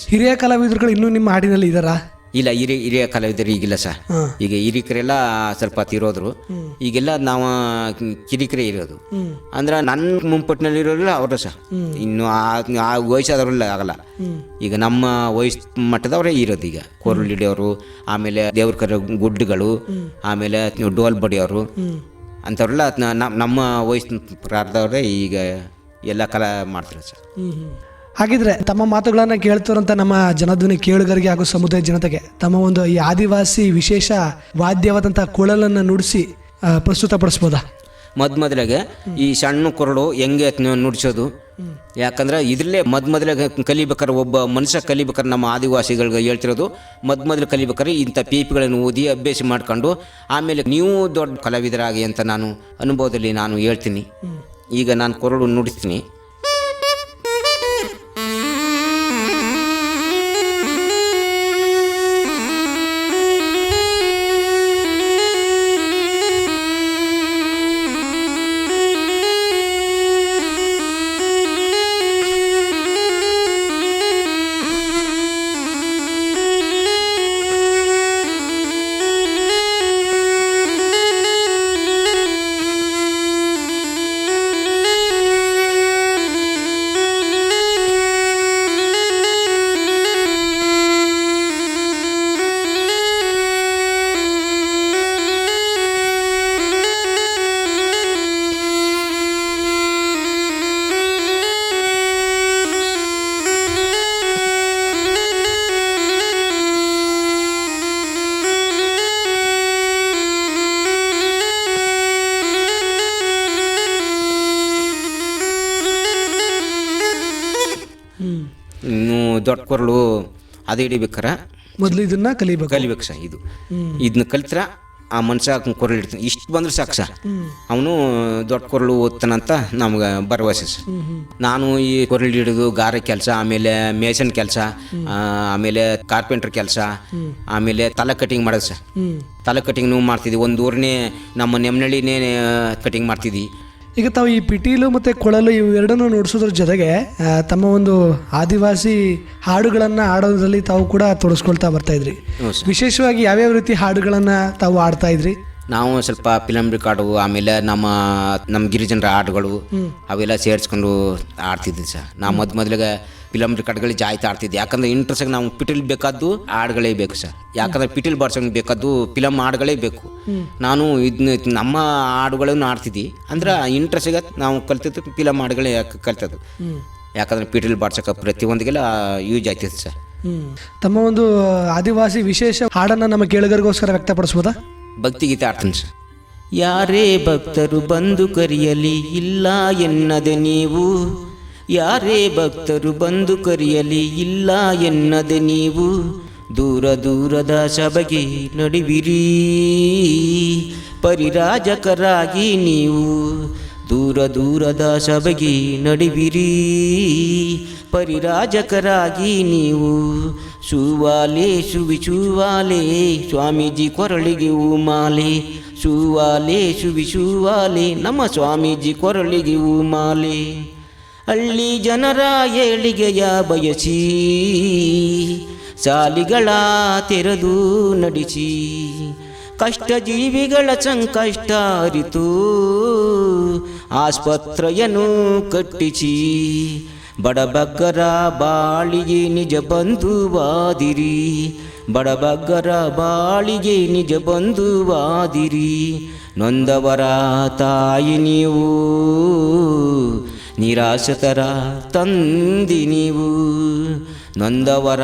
ಹಿರಿಯ ಕಲಾವಿದರುಗಳು ಇನ್ನೂ ನಿಮ್ಮ ಹಾಡಿನಲ್ಲಿ ಇದ್ದಾರಾ? ಇಲ್ಲ, ಹಿರಿಯ ಕಲಾವಿದರು ಈಗಿಲ್ಲ ಸರ್. ಈಗ ಹಿರಿಕರೆಲ್ಲ ಸ್ವಲ್ಪ ತೀರೋದ್ರು. ಈಗೆಲ್ಲ ನಾವು ಕಿರಿಕರೇ ಇರೋದು. ಅಂದ್ರೆ ನನ್ನ ಮುಂಪಟ್ಟಿನಲ್ಲಿರೋಲ್ಲ ಅವರು ಸರ್. ಇನ್ನು ಆ ವಯಸ್ಸಾದವ್ರೆಲ್ಲ ಆಗಲ್ಲ. ಈಗ ನಮ್ಮ ವಯಸ್ಸು ಮಟ್ಟದವರೇ ಇರೋದು. ಈಗ ಕೊರಳು ಹಿಡಿಯೋರು, ಆಮೇಲೆ ದೇವ್ರ ಕರ ಗುಡ್ಡುಗಳು, ಆಮೇಲೆ ಡೋಲ್ ಬಡಿಯೋರು ಅಂಥವ್ರೆಲ್ಲ ನಮ್ಮ ವಯಸ್ಸಿನ ಪ್ರಾರದವರೇ ಈಗ ಎಲ್ಲ ಕಲಾ ಮಾಡ್ತಾರೆ ಸರ್. ಹಾಗಿದ್ರೆ ತಮ್ಮ ಮಾತುಗಳನ್ನು ಕೇಳ್ತಿರೋಂಥ ನಮ್ಮ ಜನಧ್ವನಿ ಕೇಳುಗರಿಗೆ ಹಾಗೂ ಸಮುದಾಯ ಜನತೆಗೆ ತಮ್ಮ ಒಂದು ಈ ಆದಿವಾಸಿ ವಿಶೇಷ ವಾದ್ಯವಾದಂಥ ಕೊಳಲನ್ನು ನುಡಿಸಿ ಪ್ರಸ್ತುತಪಡಿಸ್ಬೋದಾ? ಮೊದಲಾಗೆ ಈ ಸಣ್ಣ ಕೊರಳು ಹೆಂಗೆ ನುಡಿಸೋದು, ಯಾಕಂದ್ರೆ ಇದರಲ್ಲೇ ಮೊದಲಾಗೆ ಕಲಿಬೇಕಾರೆ, ಒಬ್ಬ ಮನುಷ್ಯ ಕಲಿಬೇಕಾರೆ ನಮ್ಮ ಆದಿವಾಸಿಗಳಿಗೆ ಹೇಳ್ತಿರೋದು, ಮೊದಲು ಕಲಿಬೇಕಾರೆ ಇಂಥ ಪೀಪಿಗಳನ್ನು ಓದಿ ಅಭ್ಯಾಸ ಮಾಡ್ಕೊಂಡು ಆಮೇಲೆ ನೀವು ದೊಡ್ಡ ಕಲಾವಿದರಾಗಿ ಅಂತ ನಾನು ಅನುಭವದಲ್ಲಿ ನಾನು ಹೇಳ್ತೀನಿ. ಈಗ ನಾನು ಕೊರಳು ನುಡಿಸ್ತೀನಿ. ಇನ್ನು ದೊಡ್ಡ ಕೊರಳು ಅದು ಹಿಡಿಬೇಕಾರೆ ಮೊದಲು ಇದನ್ನ ಕಲಿಬೇಕು ಸರ್. ಇದನ್ನ ಕಲಿತ್ರ ಆ ಮನುಷ್ಯ ಕೊರಳು ಹಿಡ್ತಾನೆ. ಇಷ್ಟು ಬಂದ್ರೆ ಸಾಕು ಸರ್, ಅವನು ದೊಡ್ಡ ಕೊರಳು ಓದ್ತಾನಂತ ನಮ್ಗೆ ಭರವಸೆ ಸರ್. ನಾನು ಈ ಕೊರಳು ಹಿಡಿದು ಗಾರೆ ಕೆಲಸ, ಆಮೇಲೆ ಮೇಸನ್ ಕೆಲಸ, ಆಮೇಲೆ ಕಾರ್ಪೆಂಟ್ರ್ ಕೆಲಸ, ಆಮೇಲೆ ತಲೆ ಕಟಿಂಗ್ ಮಾಡೋದು ಸರ್. ತಲೆ ಕಟಿಂಗ್ನು ಮಾಡ್ತಿದ್ವಿ. ಒಂದು ಊರನ್ನೇ ನಮ್ಮ ನೆಮ್ಮನಳ್ಳಿನೇ ಕಟಿಂಗ್ ಮಾಡ್ತಿದ್ವಿ. ಈಗ ತಾವು ಈ ಪಿಟೀಲು ಮತ್ತು ಕೊಳಲು ಇವೆರಡನ್ನು ನುಡಿಸೋದ್ರ ಜೊತೆಗೆ ತಮ್ಮ ಒಂದು ಆದಿವಾಸಿ ಹಾಡುಗಳನ್ನು ಹಾಡೋದ್ರಲ್ಲಿ ತಾವು ಕೂಡ ತೊಡಸ್ಕೊಳ್ತಾ ಬರ್ತಾ ಇದ್ರಿ. ವಿಶೇಷವಾಗಿ ಯಾವ್ಯಾವ ರೀತಿ ಹಾಡುಗಳನ್ನು ತಾವು ಹಾಡ್ತಾ ಇದ್ರಿ? ನಾವು ಸ್ವಲ್ಪ ಫಿಲಮ್ ರೆಕಾರ್ಡು, ಆಮೇಲೆ ನಮ್ಮ ಗಿರಿಜನರ ಹಾಡುಗಳು ಅವೆಲ್ಲ ಸೇರಿಸ್ಕೊಂಡು ಆಡ್ತಿದ್ವಿ ಸರ್. ನಾವು ಮೊದಲಿಗೆ ಫಿಲಮ್ ರೆಕಾರ್ಡ್ಗಳು ಜಾಯ್ತಿ ಆಡ್ತಿದ್ವಿ. ಯಾಕಂದ್ರೆ ಇಂಟ್ರೆಸ್ಟಾಗಿ ನಾವು ಪಿಟೀಲ್ ಬೇಕಾದ್ದು ಹಾಡುಗಳೇ ಬೇಕು ಸರ್. ಯಾಕಂದ್ರೆ ಪಿಟೀಲ್ ಬಾರ್ಸಂಗೆ ಬೇಕಾದ್ದು ಫಿಲಮ್ ಹಾಡುಗಳೇ ಬೇಕು. ನಾನು ಇದನ್ನ ನಮ್ಮ ಹಾಡುಗಳನ್ನು ಆಡ್ತಿದ್ವಿ. ಅಂದ್ರೆ ಇಂಟ್ರೆಸ್ಟಿಗೆ ನಾವು ಕಲ್ತಿದ್ದು ಫಿಲಮ್ ಹಾಡುಗಳೇ ಕಲ್ತದ್ದು. ಯಾಕಂದ್ರೆ ಪಿಟೀಲ್ ಬಾರ್ಸಕ್ಕೆ ಪ್ರತಿಯೊಂದಿಗೆಲ್ಲ ಯೂಸ್ ಆಗ್ತಿತ್ತು ಸರ್. ತಮ್ಮ ಒಂದು ಆದಿವಾಸಿ ವಿಶೇಷ ಹಾಡನ್ನು ನಮ್ಮ ಕೇಳುಗರಿಗೋಸ್ಕರ ವ್ಯಕ್ತಪಡಿಸ್ಬೋದಾ? ಭಕ್ತಿಗೀತೆ ಆಡ್ತೀನಿ ಸರ್. ಯಾರೇ ಭಕ್ತರು ಬಂದು ಕರೆಯಲಿ ಇಲ್ಲ ಎನ್ನದೆ ನೀವು, ಯಾರೇ ಭಕ್ತರು ಬಂದು ಕರೆಯಲಿ ಇಲ್ಲ ಎನ್ನದೆ ನೀವು, ದೂರ ದೂರದ ಸಭೆಗೆ ನಡುವಿರಿ ಪರಿರಾಜಕರಾಗಿ ನೀವು, ದೂರ ದೂರದ ಸಭೆಗೆ ನಡುವಿರಿ ಪರಿರಾಜಕರಾಗಿ ನೀವು. ಶೂವಾಲೆ ಶೂವಾಲೆ ಸ್ವಾಮೀಜಿ ಕೊರಳಿಗೆ ಮಾಲೆ, ಶೂವಾಲೆ ಶೂವಾಲೆ ನಮ್ಮ ಸ್ವಾಮೀಜಿ ಕೊರಳಿಗೆ ಮಾಲೆ. ಹಳ್ಳಿ ಜನರ ಏಳಿಗೆಯ ಬಯಸಿ ಸಾಲಿಗಳ ತೆರೆದು ನಡೆಸಿ, ಕಷ್ಟ ಜೀವಿಗಳ ಸಂಕಷ್ಟ ಅರಿತು ಆಸ್ಪತ್ರೆಯನ್ನು ಕಟ್ಟಿಸಿ, ಬಡಬಗ್ಗರ ಬಾಳಿಗೆ ನಿಜ ಬಂಧುವಾದಿರಿ, ಬಡಬಗ್ಗರ ಬಾಳಿಗೆ ನಿಜ ಬಂಧುವಾದಿರಿ. ನೊಂದವರ ತಾಯಿ ನೀವು, ನಿರಾಶತರ ತಂದಿ ನೀವು. ನೊಂದವರ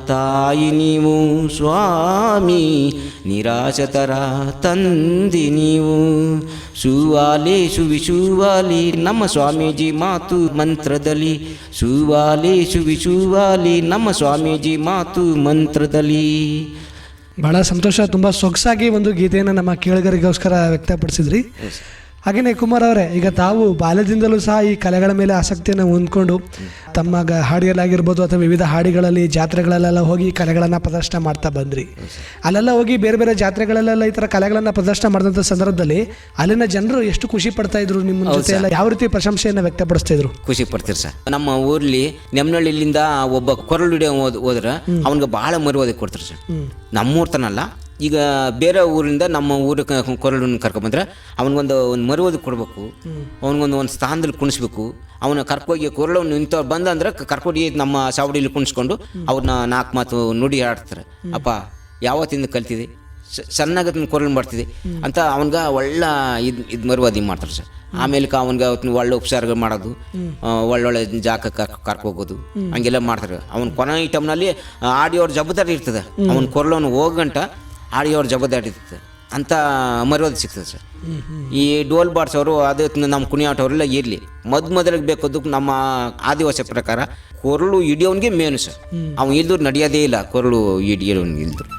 ತಾಯಿ ನೀವು ಸ್ವಾಮಿ, ನಿರಾಶತರ ತಂದಿ ನೀವು. ಸುವಾಲೆ ಸುವಿಶುವಾಲಿ ನಮ್ಮ ಸ್ವಾಮೀಜಿ ಮಾತು ಮಂತ್ರದಲ್ಲಿ, ಸುವಾಲೆ ಸುವಿಶುವಾಲಿ ನಮ್ಮ ಸ್ವಾಮೀಜಿ ಮಾತು ಮಂತ್ರದಲ್ಲಿ. ಬಹಳ ಸಂತೋಷ. ತುಂಬ ಸೊಗಸಾಗಿ ಒಂದು ಗೀತೆಯನ್ನು ನಮ್ಮ ಕೇಳುಗರಿಗೋಸ್ಕರ ವ್ಯಕ್ತಪಡಿಸಿದ್ರಿ. ಹಾಗೆಯೇ ಕುಮಾರ್ ಅವರೇ, ಈಗ ತಾವು ಬಾಲ್ಯದಿಂದಲೂ ಸಹ ಈ ಕಲೆಗಳ ಮೇಲೆ ಆಸಕ್ತಿಯನ್ನು ಹೊಂದ್ಕೊಂಡು ತಮ್ಮ ಹಾಡಿಯಲ್ಲಾಗಿರ್ಬೋದು ಅಥವಾ ವಿವಿಧ ಹಾಡಿಗಳಲ್ಲಿ ಜಾತ್ರೆಗಳಲ್ಲೆಲ್ಲ ಹೋಗಿ ಕಲೆಗಳನ್ನು ಪ್ರದರ್ಶನ ಮಾಡ್ತಾ ಬಂದ್ರಿ. ಅಲ್ಲೆಲ್ಲ ಹೋಗಿ ಬೇರೆ ಬೇರೆ ಜಾತ್ರೆಗಳಲ್ಲೆಲ್ಲ ಈ ಥರ ಕಲೆಗಳನ್ನು ಪ್ರದರ್ಶನ ಮಾಡಿದಂಥ ಸಂದರ್ಭದಲ್ಲಿ ಅಲ್ಲಿನ ಜನರು ಎಷ್ಟು ಖುಷಿ ಪಡ್ತಾ ಇದ್ರು, ನಿಮ್ಮ ಜೊತೆ ಎಲ್ಲ ಯಾವ ರೀತಿ ಪ್ರಶಂಸೆಯನ್ನು ವ್ಯಕ್ತಪಡಿಸ್ತಾ ಇದ್ರು? ಖುಷಿ ಪಡ್ತೀರಿ ಸರ್. ನಮ್ಮ ಊರ್ಲಿ ನೆಮ್ಮನಹಳ್ಳಿಯಿಂದ ಒಬ್ಬ ಕೊರಳು ಹಿಡಿಯೋ ಹೋದ್ರೆ ಅವನಿಗೆ ಭಾಳ ಮರುವಾದಿ ಕೊಡ್ತಾರೆ ಸರ್. ನಮ್ಮೂರ್ ತನಲ್ಲ, ಈಗ ಬೇರೆ ಊರಿಂದ ನಮ್ಮ ಊರಿಗೆ ಕೊರಳನ್ನು ಕರ್ಕೊಂಬಂದ್ರೆ ಅವನಿಗೊಂದು ಮರುವಾದಿ ಕೊಡಬೇಕು, ಅವನಿಗೊಂದು ಸ್ಥಾನದಲ್ಲಿ ಕುಣಿಸ್ಬೇಕು. ಅವನ ಕರ್ಕೋಗಿ ಕೊರಳನ್ನು ಇಂಥವ್ರು ಬಂದಂದ್ರೆ ಕರ್ಕೋಗಿ ನಮ್ಮ ಸಾವಡಿಲಿ ಕುಣಿಸ್ಕೊಂಡು ಅವ್ರನ್ನ 4 ಮಾತು ನುಡಿ ಆಡ್ತಾರೆ. ಅಪ್ಪ ಯಾವತ್ತಿಂದ ಕಲ್ತಿದೆ, ಸಣ್ಣಾಗ ಕೊರಳು ಮಾಡ್ತಿದೆ ಅಂತ ಅವನ್ಗೆ ಒಳ್ಳೆ ಇದು ಮರುವಾದಿ ಮಾಡ್ತಾರೆ ಸರ್. ಆಮೇಲೆ ಅವನ್ಗೆ ಒಳ್ಳೆ ಉಪಚಾರಗಳು ಮಾಡೋದು, ಒಳ್ಳೊಳ್ಳೆ ಜಾಗ ಕರ್ಕೋಗೋದು, ಹಂಗೆಲ್ಲ ಮಾಡ್ತಾರೆ. ಅವ್ನ ಕೊನೆ ಈ ಟೈಮ್ನಲ್ಲಿ ಆಡಿಯೋರ ಜವಾಬ್ದಾರಿ ಇರ್ತದೆ. ಅವನ ಕೊರಳನ್ನು ಹೋಗಂಟ ಆಡಿಯೋರ ಜವಾಬ್ದಾರಿ ಇರ್ತದೆ ಅಂತ ಮರ್ಯಾದೆ ಸಿಗ್ತದೆ ಸರ್. ಈ ಡೋಲ್ ಬಾಡ್ಸೋರು ಅದೇ ನಮ್ಮ ಕುಣಿಯಾಟವರೆಲ್ಲ ಇರಲಿ, ಮೊದಲಿಗೆ ಬೇಕದ್ದು ನಮ್ಮ ಆದಿವಾಸಿ ಪ್ರಕಾರ ಕೊರಳು ಹಿಡಿಯೋನ್ಗೆ ಮೇನು ಸರ್. ಅವ್ನು ಇಲ್ದ್ರು ನಡೆಯೋದೇ ಇಲ್ಲ, ಕೊರಳು ಹಿಡಿಯೋನ್ಗೆ ಇಲ್ದ್ರು.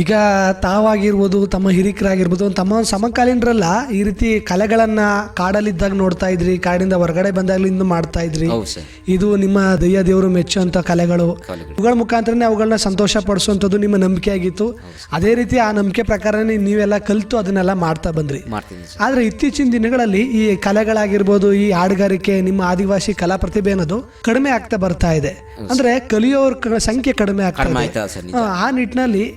ಈಗ ತಾವಾಗಿರ್ಬೋದು, ತಮ್ಮ ಹಿರಿಕರಾಗಿರ್ಬೋದು, ತಮ್ಮ ಸಮಕಾಲೀನರೆಲ್ಲ ಈ ರೀತಿ ಕಲೆಗಳನ್ನು ಕಾಡಲ್ಲಿದ್ದಾಗ ನೋಡ್ತಾ ಇದ್ರಿ, ಕಾಡಿಂದ ಹೊರಗಡೆ ಬಂದಾಗಲೂ ಇನ್ನೂ ಮಾಡ್ತಾ ಇದ್ರಿ. ಇದು ನಿಮ್ಮ ದೈಯ ದೇವರು ಮೆಚ್ಚುವಂಥ ಕಲೆಗಳು. ಇವುಗಳ ಮುಖಾಂತರನೇ ಅವುಗಳನ್ನ ಸಂತೋಷ ಪಡಿಸುವಂಥದ್ದು ನಿಮ್ಮ ನಂಬಿಕೆ ಆಗಿತ್ತು. ಅದೇ ರೀತಿ ಆ ನಂಬಿಕೆ ಪ್ರಕಾರನೇ ನೀವೆಲ್ಲ ಕಲಿತು ಅದನ್ನೆಲ್ಲ ಮಾಡ್ತಾ ಬಂದ್ರಿ. ಆದರೆ ಇತ್ತೀಚಿನ ದಿನಗಳಲ್ಲಿ ಈ ಕಲೆಗಳಾಗಿರ್ಬೋದು, ಈ ಹಾಡುಗಾರಿಕೆ, ನಿಮ್ಮ ಆದಿವಾಸಿ ಕಲಾ ಪ್ರತಿಭೆ ಅನ್ನೋದು ಕಡಿಮೆ ಆಗ್ತಾ ಬರ್ತಾ ಇದೆ. ಅಂದ್ರೆ ಕಲಿಯೋರ ಸಂಖ್ಯೆ ಕಡಿಮೆ ಆಗ್ತಾ ಇದೆ. ಆ ನಿಟ್ಟಿನಲ್ಲಿ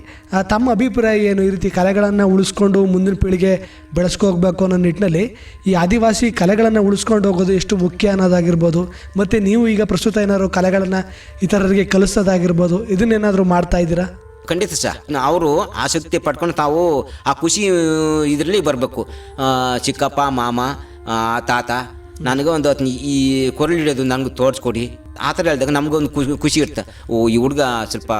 ತಮ್ಮ ಅಭಿಪ್ರಾಯ ಏನು? ಈ ರೀತಿ ಕಲೆಗಳನ್ನು ಉಳಿಸ್ಕೊಂಡು ಮುಂದಿನ ಪೀಳಿಗೆ ಬೆಳೆಸ್ಕೋಗ್ಬೇಕು ಅನ್ನೋ ನಿಟ್ಟಿನಲ್ಲಿ ಈ ಆದಿವಾಸಿ ಕಲೆಗಳನ್ನು ಉಳಿಸ್ಕೊಂಡು ಹೋಗೋದು ಎಷ್ಟು ಮುಖ್ಯ ಅನ್ನೋದಾಗಿರ್ಬೋದು, ಮತ್ತು ನೀವು ಈಗ ಪ್ರಸ್ತುತ ಏನಾದ್ರು ಕಲೆಗಳನ್ನು ಇತರರಿಗೆ ಕಲಿಸೋದಾಗಿರ್ಬೋದು, ಇದನ್ನೇನಾದರೂ ಮಾಡ್ತಾ ಇದ್ದೀರಾ? ಖಂಡಿತ ಸರ್. ಅವರು ಆಸಕ್ತಿ ಪಡ್ಕೊಂಡು ತಾವು ಆ ಖುಷಿ ಇದರಲ್ಲಿ ಬರಬೇಕು. ಚಿಕ್ಕಪ್ಪ, ಮಾಮ, ತಾತ ನನಗೆ ಒಂದು ಈ ಕೊರಳು ಹಿಡಿಯೋದು ನನಗೆ ತೋರಿಸ್ಕೊಡಿ ಆ ಥರ ಹೇಳಿದಾಗ ನಮಗೊಂದು ಖುಷಿ ಇರುತ್ತೆ. ಓ, ಈ ಹುಡುಗ ಸ್ವಲ್ಪ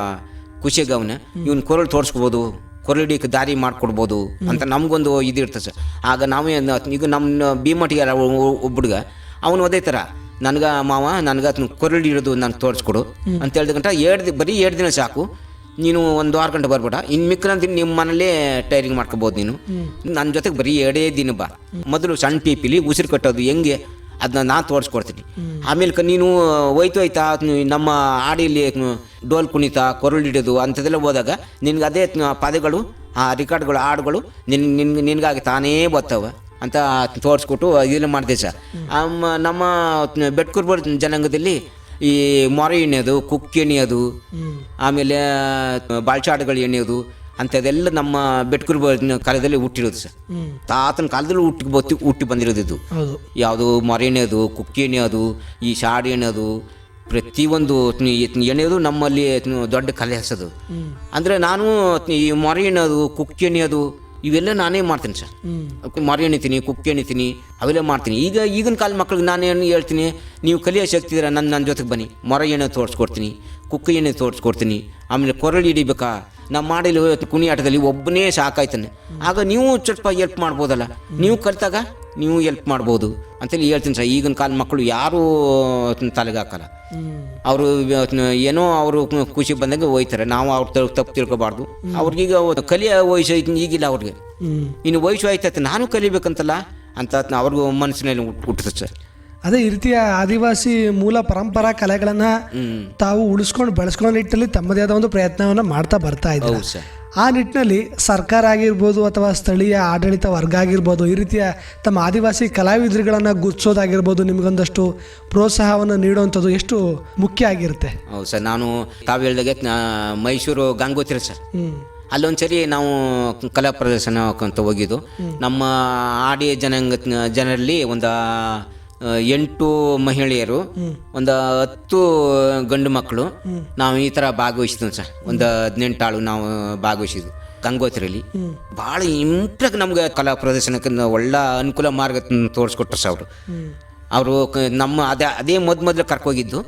ಖುಷಿಯಾಗ ಅವನು ಇವ್ನ ಕೊರಳು ತೋರಿಸ್ಕೋಬೋದು, ಕೊರಳು ಹಿಡಿಯೋಕೆ ದಾರಿ ಮಾಡಿಕೊಡ್ಬೋದು ಅಂತ ನಮಗೊಂದು ಇದು ಇರ್ತದೆ ಸರ್. ಆಗ ನಾವೇ ಈಗ ನಮ್ಮ ಭೀಮಟ್ಟಿಗೆ ಒಬ್ಬ ಹುಡುಗ ಅವನು ಅದೇ ಥರ ನನಗೆ ಮಾವ ನನಗೆ ಕೊರಳು ಹಿಡಿಯೋದು ನನಗೆ ತೋರಿಸ್ಕೊಡು ಅಂತ ಹೇಳಿದ ಬರೀ 2 ದಿನ ಸಾಕು, ನೀನು 1-6 ಗಂಟೆ ಬರ್ಬೇಡ, ಇನ್ನು ಮಿಕ್ಕಂತೀನಿ ನಿಮ್ಮ ಮನೇಲೇ ಟೈರಿಂಗ್ ಮಾಡ್ಕೋಬೋದು, ನೀನು ನನ್ನ ಜೊತೆಗೆ ಬರೀ 2 ದಿನ ಬಾ. ಮೊದಲು ಸಣ್ಣ ಪೀಪಿಲಿ ಉಸಿರು ಕಟ್ಟೋದು ಹೆಂಗೆ ಅದನ್ನ ನಾನು ತೋರಿಸ್ಕೊಡ್ತೀನಿ. ಆಮೇಲೆ ನೀನು ಹೋಯ್ತಾ ನಮ್ಮ ಆಡಿಯಲ್ಲಿ ಡೋಲ್ ಕುಣಿತ, ಕೊರಳು ಹಿಡಿಯೋದು ಅಂಥದ್ದೆಲ್ಲ ಹೋದಾಗ ನಿನ್ಗೆ ಅದೇ ಪದಗಳು, ಆ ರೆಕಾರ್ಡ್ಗಳು, ಹಾಡುಗಳು ನಿನಗಾಗಿ ತಾನೇ ಬರ್ತವೆ ಅಂತ ತೋರಿಸ್ಕೊಟ್ಟು ಇದೆಲ್ಲ ಮಾಡ್ತೀವಿ ಸರ್. ನಮ್ಮ ಬೆಟ್ಕುರ್ಬರ್ ಜನಾಂಗದಲ್ಲಿ ಈ ಮೊರೆ ಎಣ್ಣೆಯೋದು, ಕುಕ್ಕಿ ಎಣ್ಣೆಯೋದು, ಆಮೇಲೆ ಬಾಳ್ಚಾಡುಗಳು ಎಣ್ಣೆಯೋದು ಅಂಥದ್ದೆಲ್ಲ ನಮ್ಮ ಬೆಟ್ಕುರ್ಬ ಕಾಲದಲ್ಲಿ ಹುಟ್ಟಿರೋದು ಸರ್. ತಾತನ ಕಾಲದಲ್ಲಿ ಹುಟ್ಟಿ ಬಂದಿರೋದು ಇದು. ಯಾವುದು ಮೊರೆ ಎಣ್ಣೆಯೋದು, ಕುಕ್ಕಿ ಎಣ್ಣೆಯೋದು, ಈ ಶಾಡು ಎಣ್ಣೆಯೋದು, ಪ್ರತಿಯೊಂದು ಎಣ್ಣೆಯೋದು ನಮ್ಮಲ್ಲಿ ದೊಡ್ಡ ಕಲೆ ಹಸೋದು. ಅಂದರೆ ನಾನು ಈ ಮೊರೆ ಎಣ್ಣೆಯೋದು, ಕುಕ್ಕಿ ಎಣ್ಣೆಯೋದು ಇವೆಲ್ಲ ನಾನೇ ಮಾಡ್ತೀನಿ ಸರ್. ಮೊರೆ ಎಣಿತೀನಿ, ಕುಕ್ಕಿ ಎಣಿತೀನಿ, ಅವೆಲ್ಲ ಮಾಡ್ತೀನಿ. ಈಗಿನ ಕಾಲ ಮಕ್ಳಿಗೆ ನಾನೇನು ಹೇಳ್ತೀನಿ, ನೀವು ಕಲಿಯೋ ಶಕ್ತಿ ಇದ್ರೆ ನನ್ನ ಜೊತೆಗೆ ಬನ್ನಿ, ಮೊರೆ ಎಣ್ಣೆ ತೋರಿಸ್ಕೊಡ್ತೀನಿ, ಕುಕ್ಕಿ ಎಣ್ಣೆ ತೋರಿಸ್ಕೊಡ್ತೀನಿ. ಆಮೇಲೆ ಕೊರಳು ಹಿಡಿಬೇಕಾ ನಮ್ಮ ಮಾಡಲಿ ಕುಣಿಯಾಟದಲ್ಲಿ ಒಬ್ಬನೇ ಸಾಕಾಯ್ತಾನೆ. ಆಗ ನೀವು ಸ್ವಲ್ಪ ಹೆಲ್ಪ್ ಮಾಡ್ಬೋದಲ್ಲ, ನೀವು ಕಲಿತಾಗ ನೀವು ಹೆಲ್ಪ್ ಮಾಡ್ಬೋದು ಅಂತೇಳಿ ಹೇಳ್ತೀನಿ ಸರ್. ಈಗಿನ ಕಾಲ ಮಕ್ಕಳು ಯಾರೂ ತಲೆಗೆ ಹಾಕಲ್ಲ. ಅವರು ಏನೋ ಅವರು ಖುಷಿ ಬಂದಂಗೆ ಹೋಯ್ತಾರೆ. ನಾವು ಅವ್ರ ತಪ್ಪು ತಿಳ್ಕೊಬಾರ್ದು. ಅವ್ರಿಗೀಗ ಕಲಿಯೋ ವಯಸ್ಸು ಈಗಿಲ್ಲ ಅವ್ರಿಗೆ, ಇನ್ನು ವಯಸ್ಸು ಆಯ್ತೈತೆ ನಾನು ಕಲಿಬೇಕಂತಲ್ಲ ಅಂತ ಅವ್ರಿಗೂ ಮನಸ್ಸಿನಲ್ಲಿ ಹುಟ್ಟುತ್ತೆ ಸರ್. ಅದೇ ಈ ರೀತಿಯ ಆದಿವಾಸಿ ಮೂಲ ಪರಂಪರಾ ಕಲೆಗಳನ್ನು ತಾವು ಉಳಿಸ್ಕೊಂಡು ಬೆಳೆಸ್ಕೊಳ್ಳೋ ನಿಟ್ಟಿನಲ್ಲಿ ತಮ್ಮದೇ ಆದ ಒಂದು ಪ್ರಯತ್ನವನ್ನು ಮಾಡ್ತಾ ಬರ್ತಾ ಇದ್ದಾರೆ. ಹೌದು ಸರ್. ಆ ನಿಟ್ಟಿನಲ್ಲಿ ಸರ್ಕಾರ ಆಗಿರ್ಬೋದು ಅಥವಾ ಸ್ಥಳೀಯ ಆಡಳಿತ ವರ್ಗ ಆಗಿರ್ಬೋದು ಈ ರೀತಿಯ ತಮ್ಮ ಆದಿವಾಸಿ ಕಲಾವಿದರುಗಳನ್ನು ಗುರ್ತಿಸೋದಾಗಿರ್ಬೋದು, ನಿಮಗೊಂದಷ್ಟು ಪ್ರೋತ್ಸಾಹವನ್ನು ನೀಡುವಂಥದ್ದು ಎಷ್ಟು ಮುಖ್ಯ ಆಗಿರುತ್ತೆ? ಹೌದು ಸರ್. ನಾನು ತಾವು ಹೇಳಿದಾಗೆ ಮೈಸೂರು ಗಂಗೋತ್ರಿ ಸರ್, ಅಲ್ಲೊಂದ್ಸರಿ ನಾವು ಕಲಾ ಪ್ರದರ್ಶನ ಅಂತ ಹೋಗಿದ್ದು. ನಮ್ಮ ಆಡಿ ಜನರಲ್ಲಿ ಒಂದು 8 ಮಹಿಳೆಯರು, ಒಂದು 10 ಗಂಡು ಮಕ್ಕಳು, ನಾವು ಈ ಥರ ಭಾಗವಹಿಸಿದ್ವಿ ಸರ್. ಒಂದು 18 ಆಳು ನಾವು ಭಾಗವಹಿಸಿದ್ವಿ ಗಂಗೋತ್ರಿಯಲ್ಲಿ. ಭಾಳ ಇಂಪ್ರಾಗ ನಮ್ಗೆ ಕಲಾ ಪ್ರದರ್ಶನಕ್ಕೆ ಒಳ್ಳೆ ಅನುಕೂಲ ಮಾರ್ಗ ತೋರಿಸ್ಕೊಟ್ರು ಸರ್ ಅವರು. ನಮ್ಮ ಅದೇ ಮೊದಲು ಕರ್ಕೋಗಿದ್ದು.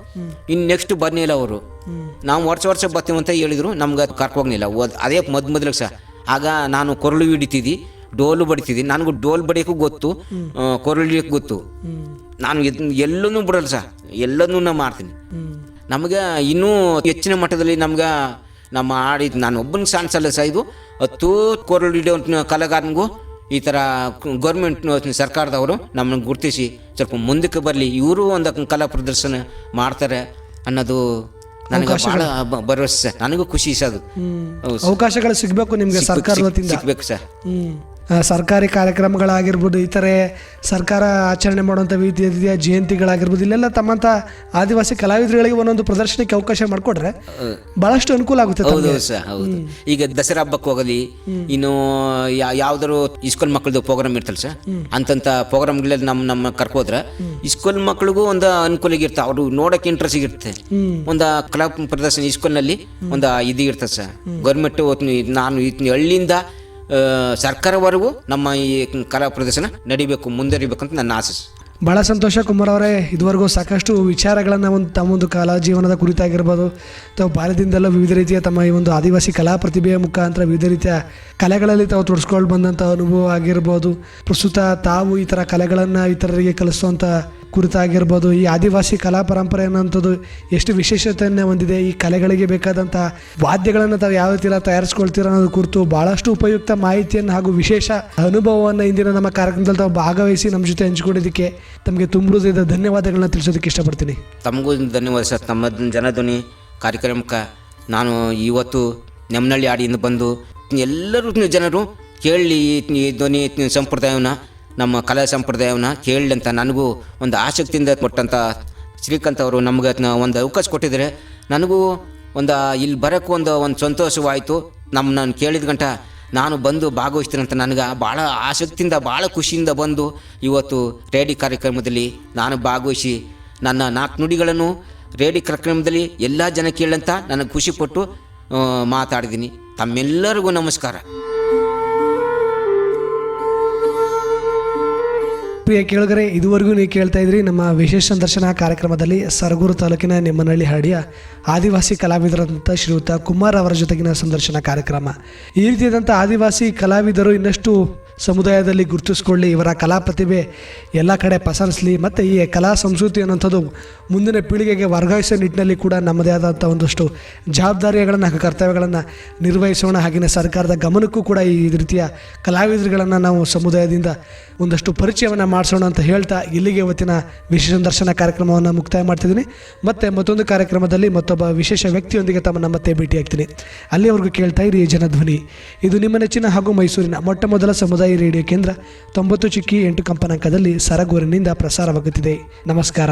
ಇನ್ನು ನೆಕ್ಸ್ಟ್ ಬರ್ನಿಲ್ಲ ಅವರು. ನಾವು ವರ್ಷ ಬರ್ತೀವಿ ಅಂತ ಹೇಳಿದ್ರು, ನಮ್ಗೆ ಕರ್ಕೋಗ್ನಿಲ್ಲ. ಅದೇ ಮೊದಲಿಗೆ ಸರ್. ಆಗ ನಾನು ಕೊರಳು ಹಿಡಿತಿದ್ದಿ, ಡೋಲು ಬಡಿತಿದ್ದಿ. ನನಗೂ ಡೋಲ್ ಬಡಿಯೋಕ್ಕೂ ಗೊತ್ತು, ಕೊರಳು ಹಿಡಿಯೋಕ್ಕೆ ಗೊತ್ತು. ನಾನು ಎಲ್ಲನೂ ಬಿಡಲ್ಲ ಸರ್, ಎಲ್ಲನೂ ನಾನು ಮಾಡ್ತೀನಿ. ನಮಗೆ ಇನ್ನೂ ಹೆಚ್ಚಿನ ಮಟ್ಟದಲ್ಲಿ ನಮ್ಗೆ ನಮ್ಮ ನಾನು ಒಬ್ಬನಿಗೆ ಸಾಣಿಸಲ್ಲ ಸರ್. ಇದು 10 ಕೊರಳು ಹಿಡಿಯೋ ಕಲಾಗಾರನಿಗೂ ಈ ಥರ ಗೌರ್ಮೆಂಟ್ ಸರ್ಕಾರದವರು ನಮ್ಮನ್ನು ಗುರುತಿಸಿ ಸ್ವಲ್ಪ ಮುಂದಕ್ಕೆ ಬರಲಿ, ಇವರು ಒಂದು ಕಲಾ ಪ್ರದರ್ಶನ ಮಾಡ್ತಾರೆ ಅನ್ನೋದು ನನಗೆ ಭಾಳ ಭರವಸೆ ಸರ್. ನನಗೂ ಖುಷಿ ಸರ್. ಅದು ಅವಕಾಶಗಳು ಸಿಗಬೇಕು ನಿಮಗೆ ಸರ್ಕಾರದ ವತಿಯಿಂದ. ಸಿಗಬೇಕು ಸರ್. ಸರ್ಕಾರಿ ಕಾರ್ಯಕ್ರಮಗಳಾಗಿರ್ಬೋದು, ಇತರೆ ಸರ್ಕಾರ ಆಚರಣೆ ಮಾಡುವಂಥ ವಿವಿಧ ಜಯಂತಿಗಳಾಗಿರ್ಬೋದು, ಇಲ್ಲೆಲ್ಲ ತಮ್ಮಂಥ ಆದಿವಾಸಿ ಕಲಾವಿದರುಗಳಿಗೆ ಒಂದೊಂದು ಪ್ರದರ್ಶನಕ್ಕೆ ಅವಕಾಶ ಮಾಡಿಕೊಡ್ರೆ ಭಾಳಷ್ಟು ಅನುಕೂಲ ಆಗುತ್ತೆ. ಹೌದು ಸರ್, ಹೌದು. ಈಗ ದಸರಾ ಹಬ್ಬಕ್ಕೆ ಹೋಗಲಿ, ಇನ್ನು ಯಾವ್ದಾರು ಇಸ್ಕೂಲ್ ಮಕ್ಕಳದು ಪ್ರೋಗ್ರಾಮ್ ಇರ್ತಲ್ಲ ಸರ್, ಅಂತಂಥ ಪ್ರೋಗ್ರಾಮ್ಗಳಲ್ಲಿ ನಮ್ಮ ಕರ್ಕೋದ್ರೆ ಇಸ್ಕೂಲ್ ಮಕ್ಳಿಗೂ ಒಂದು ಅನುಕೂಲ ಇರುತ್ತೆ. ಅವರು ನೋಡೋಕೆ ಇಂಟ್ರೆಸ್ಟ್ ಇರುತ್ತೆ. ಒಂದು ಕಲಾ ಪ್ರದರ್ಶನ ಇಸ್ಕೂಲ್ನಲ್ಲಿ ಒಂದು ಇದು ಇರ್ತದೆ ಸರ್. ಗೌರ್ಮೆಂಟ್ ನಾನು ಹಳ್ಳಿಯಿಂದ ಸರ್ಕಾರವರೆಗೂ ನಮ್ಮ ಈ ಕಲಾ ಪ್ರದರ್ಶನ ಮುಂದುವರಿಬೇಕಂತ ನನ್ನ ಆಸೆ. ಭಾಳ ಸಂತೋಷ ಕುಮಾರ್ ಅವರೇ. ಇದುವರೆಗೂ ಸಾಕಷ್ಟು ವಿಚಾರಗಳನ್ನು ತಮ್ಮೊಂದು ಕಲಾ ಜೀವನದ ಕುರಿತಾಗಿರ್ಬೋದು, ತಾವು ಬಾಲ್ಯದಿಂದಲೂ ವಿವಿಧ ರೀತಿಯ ತಮ್ಮ ಈ ಒಂದು ಆದಿವಾಸಿ ಕಲಾ ಪ್ರತಿಭೆಯ ಮುಖಾಂತರ ವಿವಿಧ ರೀತಿಯ ಕಲೆಗಳಲ್ಲಿ ತಾವು ತೊಡಸ್ಕೊಂಡು ಬಂದಂಥ ಅನುಭವ ಆಗಿರ್ಬೋದು, ಪ್ರಸ್ತುತ ತಾವು ಈ ಥರ ಕಲೆಗಳನ್ನು ಇತರರಿಗೆ ಕಲಿಸುವಂಥ ಕುರಿತಾಗಿರ್ಬೋದು, ಈ ಆದಿವಾಸಿ ಕಲಾ ಪರಂಪರೆ ಅನ್ನೋಂಥದ್ದು ಎಷ್ಟು ವಿಶೇಷತೆಯನ್ನು ಹೊಂದಿದೆ, ಈ ಕಲೆಗಳಿಗೆ ಬೇಕಾದಂಥ ವಾದ್ಯಗಳನ್ನು ತಾವು ಯಾವ ರೀತಿ ತಯಾರಿಸ್ಕೊಳ್ತೀರ ಅನ್ನೋದು ಕುರಿತು ಭಾಳಷ್ಟು ಉಪಯುಕ್ತ ಮಾಹಿತಿಯನ್ನು ಹಾಗೂ ವಿಶೇಷ ಅನುಭವವನ್ನು ಇಂದಿನ ನಮ್ಮ ಕಾರ್ಯಕ್ರಮದಲ್ಲಿ ತಾವು ಭಾಗವಹಿಸಿ ನಮ್ಮ ಜೊತೆ ಹಂಚಿಕೊಂಡಿದ್ದಕ್ಕೆ ತಮಗೆ ತುಂಬ ಧನ್ಯವಾದಗಳನ್ನ ತಿಳಿಸೋದಕ್ಕೆ ಇಷ್ಟಪಡ್ತೀನಿ. ತಮಗೂ ಧನ್ಯವಾದ ಸರ್. ತಮ್ಮ ಜನಧ್ವನಿ ಕಾರ್ಯಕ್ರಮಕ್ಕೆ ನಾನು ಇವತ್ತು ನೆಮ್ಮನಹಳ್ಳಿ ಆಡಿಯಿಂದ ಬಂದು ಎಲ್ಲರೂ ಜನರು ಕೇಳಲಿ ಈ ಧ್ವನಿ ಸಂಪ್ರದಾಯವನ್ನು, ನಮ್ಮ ಕಲಾ ಸಂಪ್ರದಾಯವನ್ನು ಕೇಳಲಿ ಅಂತ ನನಗೂ ಒಂದು ಆಸಕ್ತಿಯಿಂದ ಕೊಟ್ಟಂಥ ಶ್ರೀಕಾಂತ್ ಅವರು ನಮ್ಗೆ ಒಂದು ಅವಕಾಶ ಕೊಟ್ಟಿದ್ದಾರೆ. ನನಗೂ ಒಂದು ಇಲ್ಲಿ ಬರೋಕ್ಕೂ ಒಂದು ಸಂತೋಷವಾಯಿತು. ನಾನು ಕೇಳಿದ ಗಂಟ ನಾನು ಬಂದು ಭಾಗವಹಿಸ್ತೀನಿ ಅಂತ ನನಗೆ ಭಾಳ ಆಸಕ್ತಿಯಿಂದ ಭಾಳ ಖುಷಿಯಿಂದ ಬಂದು ಇವತ್ತು ರೇಡಿಯೋ ಕಾರ್ಯಕ್ರಮದಲ್ಲಿ ನಾನು ಭಾಗವಹಿಸಿ ನನ್ನ 4 ನುಡಿಗಳನ್ನು ರೇಡಿಯೋ ಕಾರ್ಯಕ್ರಮದಲ್ಲಿ ಎಲ್ಲ ಜನ ಕೇಳಂತ ನನಗೆ ಖುಷಿಪಟ್ಟು ಮಾತಾಡಿದ್ದೀನಿ. ತಮ್ಮೆಲ್ಲರಿಗೂ ನಮಸ್ಕಾರ. ಪ್ರಿಯ ಕೇಳುಗರೆ, ಇದುವರೆಗೂ ನೀವು ಕೇಳ್ತಾ ಇದ್ರಿ ನಮ್ಮ ವಿಶೇಷ ಸಂದರ್ಶನ ಕಾರ್ಯಕ್ರಮದಲ್ಲಿ ಸರಗೂರು ತಾಲೂಕಿನ ನೆಮ್ಮನಹಳ್ಳಿ ಹಾಡಿಯ ಆದಿವಾಸಿ ಕಲಾವಿದರಂಥ ಶ್ರೀಯುತ ಕುಮಾರ್ ಅವರ ಜೊತೆಗಿನ ಸಂದರ್ಶನ ಕಾರ್ಯಕ್ರಮ. ಈ ರೀತಿಯಾದಂಥ ಆದಿವಾಸಿ ಕಲಾವಿದರು ಇನ್ನಷ್ಟು ಸಮುದಾಯದಲ್ಲಿ ಗುರುತಿಸ್ಕೊಳ್ಳಿ, ಇವರ ಕಲಾ ಪ್ರತಿಭೆ ಎಲ್ಲ ಕಡೆ ಪಸರಿಸಲಿ, ಮತ್ತು ಈ ಕಲಾ ಸಂಸ್ಕೃತಿ ಅನ್ನೋಂಥದ್ದು ಮುಂದಿನ ಪೀಳಿಗೆಗೆ ವರ್ಗಾಯಿಸೋ ನಿಟ್ಟಿನಲ್ಲಿ ಕೂಡ ನಮ್ಮದೇ ಆದಂಥ ಒಂದಷ್ಟು ಜವಾಬ್ದಾರಿಗಳನ್ನು ಹಾಗೂ ಕರ್ತವ್ಯಗಳನ್ನು ನಿರ್ವಹಿಸೋಣ. ಹಾಗೆಯೇ ಸರ್ಕಾರದ ಗಮನಕ್ಕೂ ಕೂಡ ಈ ರೀತಿಯ ಕಲಾವಿದರುಗಳನ್ನು ನಾವು ಸಮುದಾಯದಿಂದ ಒಂದಷ್ಟು ಪರಿಚಯವನ್ನು ಮಾಡಿಸೋಣ ಅಂತ ಹೇಳ್ತಾ ಇಲ್ಲಿಗೆ ಇವತ್ತಿನ ವಿಶೇಷ ಸಂದರ್ಶನ ಕಾರ್ಯಕ್ರಮವನ್ನು ಮುಕ್ತಾಯ ಮಾಡ್ತಿದ್ದೀನಿ. ಮತ್ತು ಮತ್ತೊಂದು ಕಾರ್ಯಕ್ರಮದಲ್ಲಿ ಮತ್ತೊಬ್ಬ ವಿಶೇಷ ವ್ಯಕ್ತಿಯೊಂದಿಗೆ ತಮ್ಮನ್ನು ಮತ್ತೆ ಭೇಟಿಯಾಗ್ತೀನಿ. ಅಲ್ಲಿವರೆಗೂ ಕೇಳ್ತಾ ಇರಿ ಜನಧ್ವನಿ. ಇದು ನಿಮ್ಮ ನೆಚ್ಚಿನ ಹಾಗೂ ಮೈಸೂರಿನ ಮೊಟ್ಟ ಮೊದಲ ಸಮುದಾಯ ರೇಡಿಯೋ ಕೇಂದ್ರ 90.8 ಕಂಪನಾಂಕದಲ್ಲಿ ಸರಗೂರಿನಿಂದ ಪ್ರಸಾರವಾಗುತ್ತಿದೆ. ನಮಸ್ಕಾರ.